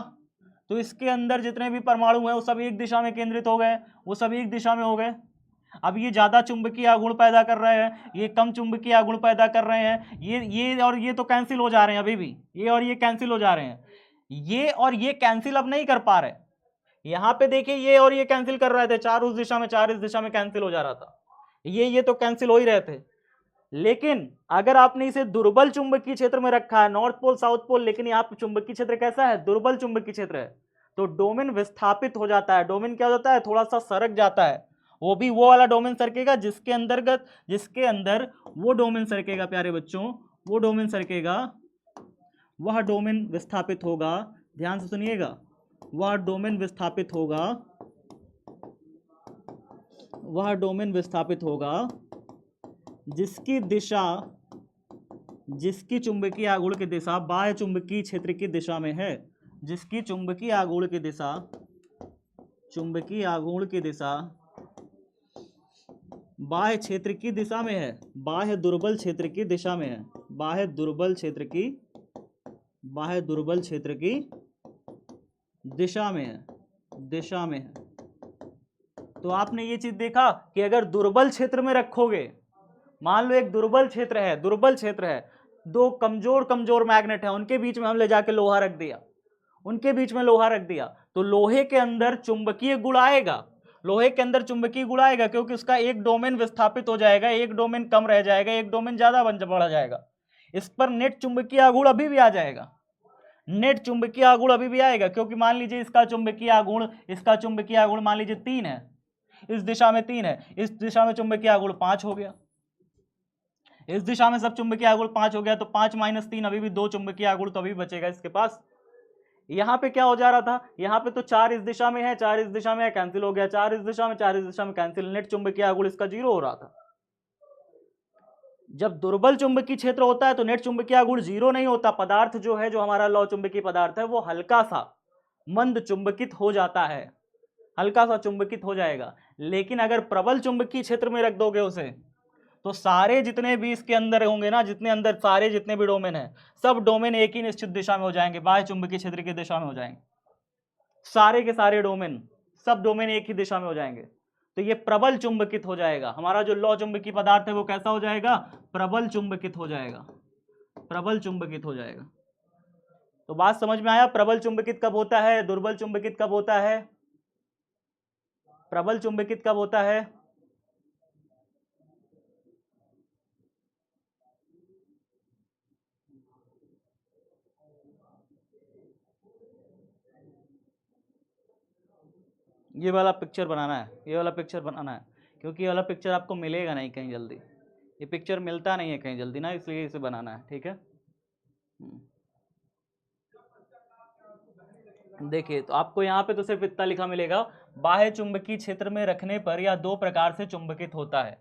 तो इसके अंदर जितने भी परमाणु हैं वो सब एक दिशा में केंद्रित हो गए, वो सब एक दिशा में हो गए। अब ये ज्यादा चुंबकीय आघूर्ण पैदा कर रहे हैं, ये कम चुंबकीय आघूर्ण पैदा कर रहे हैं, ये और ये तो कैंसिल हो जा रहे हैं, अभी भी ये और ये कैंसिल हो जा रहे हैं, ये और ये कैंसिल अब नहीं कर पा रहे। यहां पे देखिए ये और ये कैंसिल कर रहे थे, 4 उस दिशा में 4 इस दिशा में कैंसिल हो जा रहा था, ये तो कैंसिल हो ही रहे थे। लेकिन अगर आपने इसे दुर्बल चुंबकीय क्षेत्र में रखा है, नॉर्थ पोल साउथ पोल, लेकिन यहाँ पे चुंबकीय क्षेत्र कैसा है, दुर्बल चुंबकीय क्षेत्र है, तो डोमेन विस्थापित हो जाता है। डोमेन क्या हो जाता है, थोड़ा सा सरक जाता है, वो भी वो वाला डोमेन सरकेगा जिसके अंदर वो डोमेन सरकेगा प्यारे बच्चों, वो डोमेन सरकेगा, वह डोमेन विस्थापित होगा। ध्यान से सुनिएगा, वह डोमेन विस्थापित होगा, वह डोमेन विस्थापित होगा जिसकी दिशा, जिसकी चुंबकीय आघूर्ण की दिशा बाह्य चुंबकीय क्षेत्र की दिशा में है, जिसकी चुंबकीय आघूर्ण की दिशा, चुंबकीय आघूर्ण की दिशा बाह्य क्षेत्र की दिशा में है, बाह्य दुर्बल क्षेत्र की दिशा में है, बाह्य दुर्बल क्षेत्र की दिशा में है, दिशा में है। तो आपने ये चीज देखा कि अगर दुर्बल क्षेत्र में रखोगे, मान लो एक दुर्बल क्षेत्र है, 2 कमजोर मैग्नेट है, उनके बीच में हम ले जाके लोहा रख दिया, उनके बीच में लोहा रख दिया, तो लोहे के अंदर चुंबकीय गुण आएगा, लोहे के अंदर चुंबकीय गुण आएगा, क्योंकि उसका एक डोमेन विस्थापित हो जाएगा, एक डोमेन कम रह जाएगा, एक डोमेन ज्यादा बढ़ जाएगा। इस पर नेट चुंबकीय आघूर्ण अभी भी आ जाएगा, नेट चुंबकीय आघूर्ण अभी भी आएगा, क्योंकि मान लीजिए इसका चुंबकीय आघूर्ण मान लीजिए 3 है, इस दिशा में 3 है, इस दिशा में चुंबकीय आघूर्ण 5 हो गया, इस दिशा में सब चुंबकीय आघूर्ण 5 हो गया, तो 5 - 3 अभी भी 2 चुंबकीय आघूर्ण तो अभी बचेगा इसके पास। यहां पे क्या हो जा रहा था, यहां पे तो 4 इस दिशा में है, 4 इस दिशा में है, कैंसिल हो गया, 4 इस दिशा में, 4 इस दिशा में कैंसिल, नेट चुंबकीय आघूर्ण इसका 0 हो रहा था। जब दुर्बल चुंबकीय क्षेत्र होता है तो नेट चुंबकीय आघूर्ण 0 नहीं होता, पदार्थ जो है, जो हमारा लौ चुंबकीय पदार्थ है, वो हल्का सा मंद चुंबकित हो जाता है, हल्का सा चुंबकित हो जाएगा। लेकिन अगर प्रबल चुंबकीय क्षेत्र में रख दोगे उसे, तो सारे जितने भी इसके अंदर होंगे ना, सारे जितने भी डोमेन है, सब डोमेन एक ही निश्चित दिशा में हो जाएंगे, बाह्य चुंबकीय क्षेत्र की दिशा में हो जाएंगे, सारे के सारे डोमेन, सब डोमेन एक ही दिशा में हो जाएंगे, तो ये प्रबल चुंबकित हो जाएगा। हमारा जो लौ चुंबकीय पदार्थ है वो कैसा हो जाएगा, प्रबल चुंबकित हो जाएगा, प्रबल चुंबकित हो जाएगा। तो बात समझ में आया, प्रबल चुंबकित कब होता है, दुर्बल चुंबकित कब होता है, प्रबल चुंबकित कब होता है। ये वाला पिक्चर बनाना है, ये वाला पिक्चर बनाना है, क्योंकि ये वाला पिक्चर आपको मिलेगा नहीं कहीं जल्दी, ये पिक्चर मिलता नहीं है कहीं जल्दी ना, इसलिए इसे बनाना है, ठीक है। देखिए, तो आपको यहाँ पे तो सिर्फ इतना लिखा मिलेगा, बाह्य चुंबकीय क्षेत्र में रखने पर यह 2 प्रकार से चुंबकित होता है।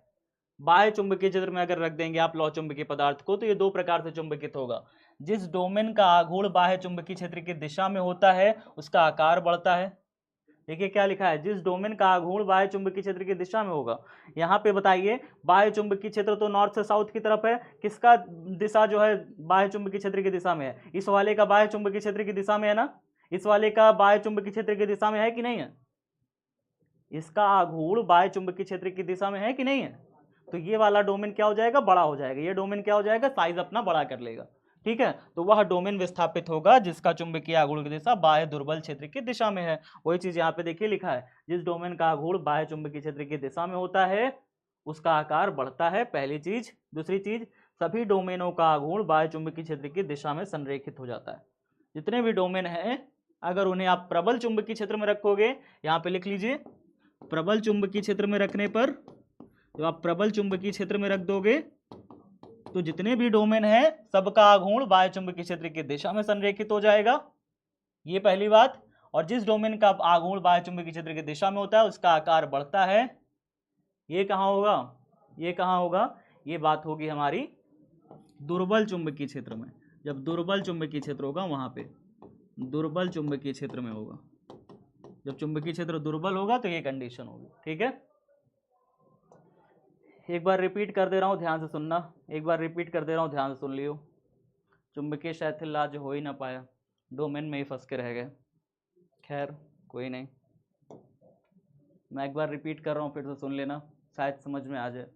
बाह्य चुंबकीय क्षेत्र में अगर रख देंगे आप लौ चुंबकीय पदार्थ को, तो ये 2 प्रकार से चुंबकित होगा। जिस डोमेन का आघूर्ण बाह्य चुंबकीय क्षेत्र की दिशा में होता है उसका आकार बढ़ता है। देखिए क्या लिखा है, जिस डोमेन का आघूर्ण बाह्य चुंबकीय क्षेत्र की दिशा में होगा। यहाँ पे बताइए, बाह्य चुंबकीय क्षेत्र तो नॉर्थ से साउथ की तरफ है, किसका दिशा जो है बाह्य चुंबकीय क्षेत्र की दिशा में है, इस वाले का बाह्य चुंबकीय क्षेत्र की दिशा में है ना, इस वाले का बाह्य चुंबकीय क्षेत्र की दिशा में है कि नहीं है, इसका आघूर्ण बाह्य चुंबकीय क्षेत्र की दिशा में है कि नहीं है, तो ये वाला डोमेन क्या हो जाएगा, बड़ा हो जाएगा, ये डोमेन क्या हो जाएगा, साइज अपना बड़ा कर लेगा, ठीक है। तो वह डोमेन विस्थापित होगा जिसका चुंबकीय आघूर्ण की दिशा बाह्य दुर्बल क्षेत्र की दिशा में है। वही चीज यहाँ पे देखिए लिखा है, जिस डोमेन का आघूर्ण बाह्य चुंबकीय क्षेत्र की दिशा में होता है उसका आकार बढ़ता है, पहली चीज। दूसरी चीज, सभी डोमेनों का आघूर्ण बाह्य चुंबकीय क्षेत्र की दिशा में संरेखित हो जाता है। जितने भी डोमेन हैं, अगर उन्हें आप प्रबल चुंबकीय क्षेत्र में रखोगे, यहाँ पे लिख लीजिए, प्रबल चुंबकीय क्षेत्र में रखने पर, जब आप प्रबल चुंबकीय क्षेत्र में रख दोगे तो जितने भी डोमेन है सबका आघूर्ण बाह्य चुंबकीय क्षेत्र की दिशा में संरेखित हो जाएगा, ये पहली बात। और जिस डोमेन का आघूर्ण बाह्य चुंबकीय क्षेत्र की दिशा में होता है उसका आकार बढ़ता है। ये कहाँ होगा, ये कहाँ होगा, ये बात होगी हमारी दुर्बल चुंबकीय क्षेत्र में। जब दुर्बल चुंबकीय क्षेत्र होगा वहां पे, दुर्बल चुंबकीय क्षेत्र में होगा। जब चुंबकीय क्षेत्र दुर्बल होगा तो ये कंडीशन होगी, ठीक है। एक बार रिपीट कर दे रहा हूँ, ध्यान से सुनना, एक बार रिपीट कर दे रहा हूँ, ध्यान से सुन लियो। चुंबकीय शैथिल आज हो ही ना पाया, डोमेन में ही फंस के रह गए। खैर कोई नहीं, मैं एक बार रिपीट कर रहा हूँ, फिर से सुन लेना, शायद समझ में आ जाए।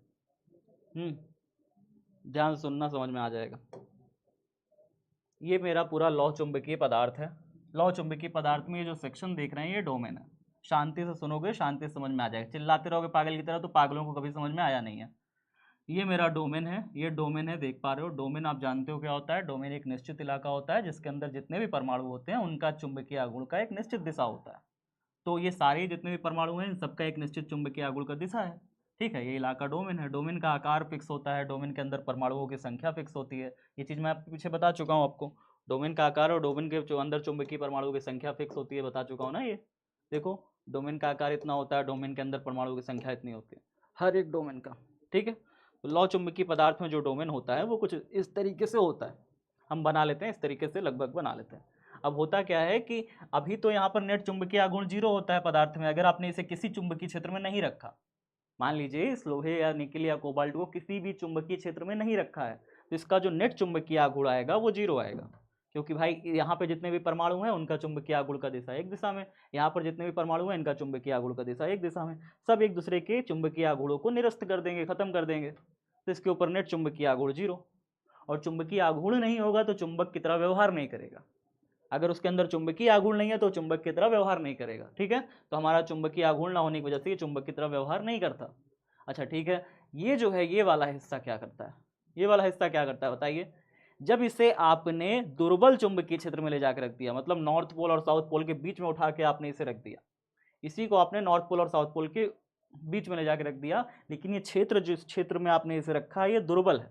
ध्यान से सुनना, समझ में आ जाएगा। ये मेरा पूरा लौह चुंबकीय पदार्थ है। लौह चुंबकीय पदार्थ में ये जो सेक्शन देख रहे हैं ये डोमेन है। शांति से सुनोगे, शांति से समझ में आ जाएगा। चिल्लाते रहोगे पागल की तरह तो पागलों को कभी समझ में आया नहीं है। ये मेरा डोमेन है, ये डोमेन है, देख पा रहे हो। डोमेन आप जानते हो क्या होता है। डोमेन एक निश्चित इलाका होता है जिसके अंदर जितने भी परमाणु होते हैं उनका चुंबकीय आघूर्ण का एक निश्चित दिशा होता है। तो ये सारे जितने भी परमाणु हैं इन सबका एक निश्चित चुंबकीय आघूर्ण का दिशा है, ठीक है। ये इलाका डोमेन है। डोमेन का आकार फिक्स होता है, डोमेन के अंदर परमाणुओं की संख्या फिक्स होती है। ये चीज़ मैं आपके पीछे बता चुका हूँ आपको। डोमेन का आकार और डोमेन के अंदर चुंबकीय परमाणुओं की संख्या फिक्स होती है, बता चुका हूँ ना। ये देखो, डोमेन का आकार इतना होता है, डोमेन के अंदर परमाणुओं की संख्या इतनी होती है हर एक डोमेन का, ठीक है। तो लौह चुंबकीय पदार्थ में जो डोमेन होता है वो कुछ इस तरीके से होता है। हम बना लेते हैं इस तरीके से, लगभग बना लेते हैं। अब होता क्या है कि अभी तो यहाँ पर नेट चुंबकीय आघूर्ण 0 होता है पदार्थ में, अगर आपने इसे किसी चुंबकीय क्षेत्र में नहीं रखा। मान लीजिए इस लोहे या निकल या कोबाल्ट को किसी भी चुंबकीय क्षेत्र में नहीं रखा है तो इसका जो नेट चुंबकीय आघूर्ण आएगा वो 0 आएगा, क्योंकि भाई यहाँ पे जितने भी परमाणु हैं उनका चुंबकीय आघूर्ण का दिशा एक दिशा में, यहाँ पर जितने भी परमाणु हैं इनका चुंबकीय आघूर्ण का दिशा एक दिशा में। सब एक दूसरे के चुंबकीय आघूर्णों को निरस्त कर देंगे, खत्म कर देंगे। तो इसके ऊपर नेट चुंबकीय आघूर्ण 0, और चुंबकीय आघूर्ण नहीं होगा तो चुंबक की तरह व्यवहार नहीं करेगा। अगर उसके अंदर चुंबकीय आघूर्ण नहीं है तो चुंबक की तरह व्यवहार नहीं करेगा, ठीक है। तो हमारा चुंबकीय आघूर्ण ना होने की वजह से ये चुंबक की तरह व्यवहार नहीं करता। अच्छा ठीक है, ये जो है ये वाला हिस्सा क्या करता है, ये वाला हिस्सा क्या करता है बताइए। जब इसे आपने दुर्बल चुंबकीय क्षेत्र में ले जाकर रख दिया, मतलब नॉर्थ पोल और साउथ पोल के बीच में उठा के आपने इसे रख दिया, इसी को आपने नॉर्थ पोल और साउथ पोल के बीच में ले जाकर रख दिया, लेकिन ये क्षेत्र जिस क्षेत्र में आपने इसे रखा है ये दुर्बल है,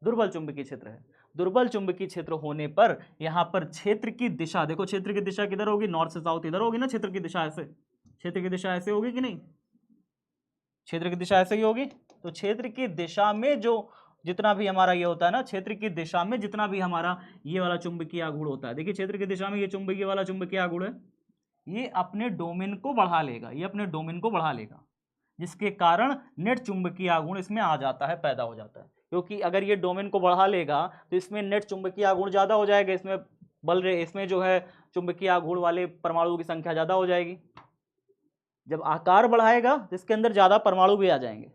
दुर्बल चुंबकीय क्षेत्र है। दुर्बल चुंबकीय क्षेत्र होने पर यहाँ पर क्षेत्र की दिशा देखो, क्षेत्र की दिशा किधर होगी, नॉर्थ से साउथ इधर होगी ना। क्षेत्र की दिशा ऐसे, क्षेत्र की दिशा ऐसे होगी कि नहीं, क्षेत्र की दिशा ऐसे ही होगी। तो क्षेत्र की दिशा में जो जितना भी हमारा ये होता है ना, क्षेत्र की दिशा में जितना भी हमारा ये वाला चुंबकीय आघूर्ण होता है, देखिए क्षेत्र की दिशा में ये चुंबकीय वाला चुंबकीय आघूर्ण है, ये अपने डोमेन को बढ़ा लेगा, ये अपने डोमेन को बढ़ा लेगा, जिसके कारण नेट चुंबकीय आघूर्ण इसमें आ जाता है, पैदा हो जाता है। क्योंकि अगर ये डोमेन को बढ़ा लेगा तो इसमें नेट चुंबकीय आघूर्ण ज्यादा हो जाएगा, इसमें बल रहे, इसमें जो है चुंबकीय आघूर्ण वाले परमाणुओं की संख्या ज्यादा हो जाएगी। जब आकार बढ़ाएगा तो इसके अंदर ज्यादा परमाणु भी आ जाएंगे,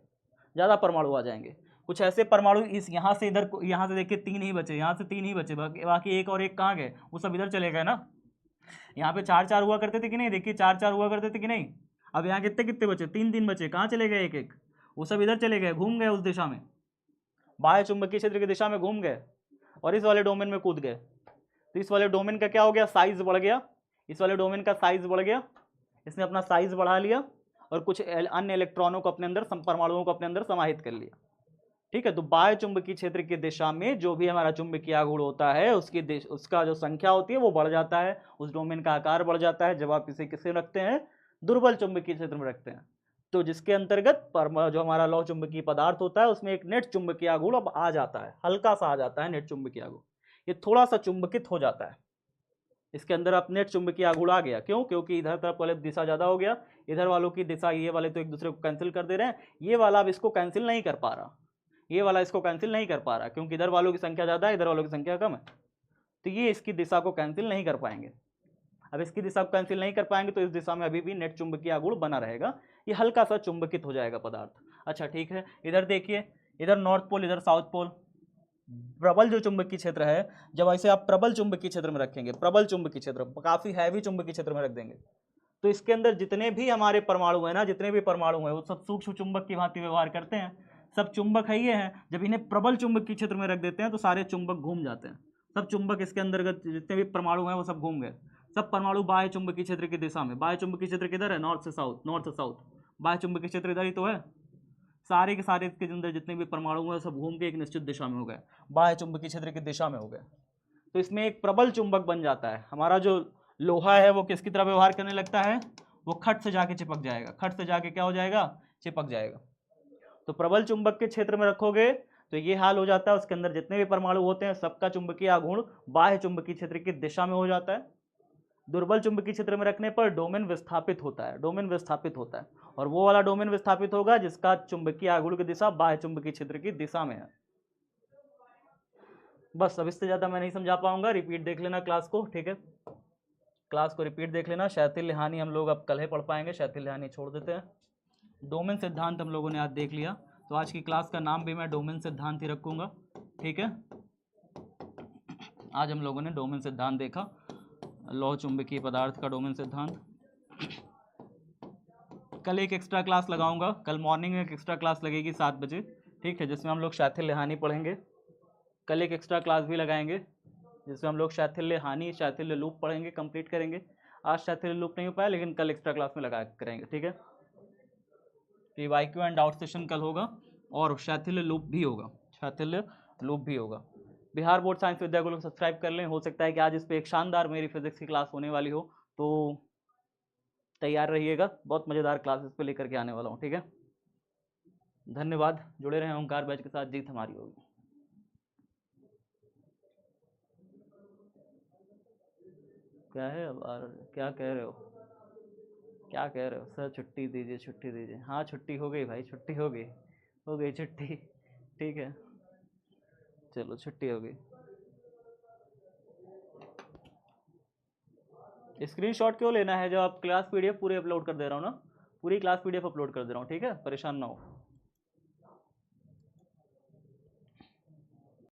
ज्यादा परमाणु आ जाएंगे। कुछ ऐसे परमाणु इस यहाँ से इधर, यहाँ से देखिए 3 ही बचे, यहाँ से 3 ही बचे, बाकी एक और एक कहाँ गए, वो सब इधर चले गए ना। यहाँ पे 4-4 हुआ करते थे कि नहीं, देखिए 4-4 हुआ करते थे कि नहीं। अब यहाँ कितने कितने बचे, 3-3 बचे, कहाँ चले गए एक एक, वो सब इधर चले गए, घूम गए उस दिशा में, बाह्य चुंबकीय क्षेत्र की दिशा में घूम गए और इस वाले डोमेन में कूद गए। तो इस वाले डोमेन का क्या हो गया, साइज बढ़ गया, इस वाले डोमेन का साइज बढ़ गया, इसने अपना साइज बढ़ा लिया और कुछ अन्य इलेक्ट्रॉनों को अपने अंदर, परमाणुओं को अपने अंदर समाहित कर लिया, ठीक है। तो बाह्य चुंबकीय क्षेत्र की दिशा में जो भी हमारा चुंबकीय आघूर्ण होता है उसका जो संख्या होती है वो बढ़ जाता है, उस डोमेन का आकार बढ़ जाता है जब आप इसे किसे रखते हैं, दुर्बल चुंबकीय क्षेत्र में रखते हैं। तो जिसके अंतर्गत जो हमारा लौह चुंबकीय पदार्थ होता है उसमें एक नेट चुंबकीय आघूर्ण अब आ जाता है, हल्का सा आ जाता है नेट चुंबकीय आघूर्ण, ये थोड़ा सा चुंबकित हो जाता है, इसके अंदर अब नेट चुंबकीय आघूर्ण आ गया। क्यों, क्योंकि इधर तरफ वाले दिशा ज्यादा हो गया, इधर वालों की दिशा, ये वाले तो एक दूसरे को कैंसिल कर दे रहे हैं, ये वाला अब इसको कैंसिल नहीं कर पा रहा, ये वाला इसको कैंसिल नहीं कर पा रहा, क्योंकि इधर वालों की संख्या ज्यादा है, इधर वालों की संख्या कम है, तो ये इसकी दिशा को कैंसिल नहीं कर पाएंगे। अब इसकी दिशा को कैंसिल नहीं कर पाएंगे तो इस दिशा में अभी भी नेट चुंबकीय आघूर्ण बना रहेगा, ये हल्का सा चुंबकित हो जाएगा पदार्थ। अच्छा ठीक है, इधर देखिए, इधर नॉर्थ पोल, इधर साउथ पोल, प्रबल जो चुंबकीय क्षेत्र है, जब ऐसे आप प्रबल चुंबकीय क्षेत्र में रखेंगे, प्रबल चुंबकीय क्षेत्र काफी हैवी चुंबकीय क्षेत्र में रख देंगे, तो इसके अंदर जितने भी हमारे परमाणु है ना, जितने भी परमाणु है वो सब सूक्ष्म चुंबक की भांति व्यवहार करते हैं, सब चुंबक है ये हैं। जब इन्हें प्रबल चुंबकीय क्षेत्र में रख देते हैं तो सारे चुंबक घूम जाते हैं, सब चुंबक इसके अंतर्गत जितने भी परमाणु हैं वो सब घूम गए, सब परमाणु बाह्य चुंबकीय क्षेत्र की दिशा में, बाह्य चुंबकीय क्षेत्र किधर है, नॉर्थ से साउथ, नॉर्थ से साउथ, बाह्य चुंबकीय क्षेत्र इधर ही तो है। सारे के सारे इसके अंदर जितने भी परमाणु हैं सब घूम के एक निश्चित दिशा में हो गए, बाह्य चुंबकीय क्षेत्र की दिशा में हो गए। तो इसमें एक प्रबल चुंबक बन जाता है। हमारा जो लोहा है वो किसकी तरह व्यवहार करने लगता है, वो खट से जाके चिपक जाएगा, खट से जाके क्या हो जाएगा, चिपक जाएगा। तो प्रबल चुंबक के क्षेत्र में रखोगे तो ये हाल हो जाता है, उसके अंदर जितने भी परमाणु होते हैं सबका चुंबकीय आघूर्ण बाह्य चुंबकीय क्षेत्र की दिशा में हो जाता है। दुर्बल चुंबकीय क्षेत्र में रखने पर डोमेन विस्थापित होता है, डोमेन विस्थापित होता है, और वो वाला डोमेन विस्थापित होगा जिसका चुंबकीय आघूर्ण की दिशा बाह्य चुंबकीय क्षेत्र की दिशा में है। बस, अब इससे ज्यादा मैं नहीं समझा पाऊंगा, रिपीट देख लेना क्लास को, ठीक है, क्लास को रिपीट देख लेना। शैथिल्य हानि हम लोग अब कल ही पढ़ पाएंगे, शैथिल्य हानि छोड़ देते हैं। डोमेन सिद्धांत हम लोगों ने आज देख लिया, तो आज की क्लास का नाम भी मैं डोमेन सिद्धांत ही रखूंगा, ठीक है। आज हम लोगों ने डोमेन सिद्धांत देखा, लौह चुंबकीय पदार्थ का डोमेन सिद्धांत। कल एक एक्स्ट्रा क्लास लगाऊंगा, कल मॉर्निंग में एक एक्स्ट्रा क्लास लगेगी 7 बजे, ठीक है, जिसमें हम लोग शैथिल्य हानि पढ़ेंगे। कल एक एक्स्ट्रा क्लास भी लगाएंगे जिसमें हम लोग शैथिल्य हानि, शैथिल्य लूप पढ़ेंगे, कंप्लीट करेंगे। आज शैथिल्य लूप नहीं हो पाया, लेकिन कल एक्स्ट्रा क्लास में लगा करेंगे, ठीक है। PYQ एंड डाउट सेशन कल होगा, और शैथिल्य लूप भी होगा, शैथिल्य लूप भी होगा। बिहार बोर्ड साइंस विद्यागुरु को सब्सक्राइब कर लें, हो सकता है कि आज इस पर एक शानदार मेरी फिजिक्स की क्लास होने वाली हो, तो तैयार रहिएगा, बहुत मज़ेदार क्लास इस पर लेकर के आने वाला हूँ, ठीक है। धन्यवाद, जुड़े रहें ओंकार बैच के साथ, जीत हमारी होगी। क्या है अब, क्या कह रहे हो, क्या कह रहे हो सर, छुट्टी दीजिए, छुट्टी दीजिए। हाँ छुट्टी हो गई भाई, छुट्टी हो गई, हो गई छुट्टी, ठीक है, चलो छुट्टी हो गई। स्क्रीनशॉट क्यों लेना है, जब आप क्लास PDF पूरे अपलोड कर दे रहा हूँ ना, पूरी क्लास PDF अपलोड कर दे रहा हूँ, ठीक है, परेशान ना हो।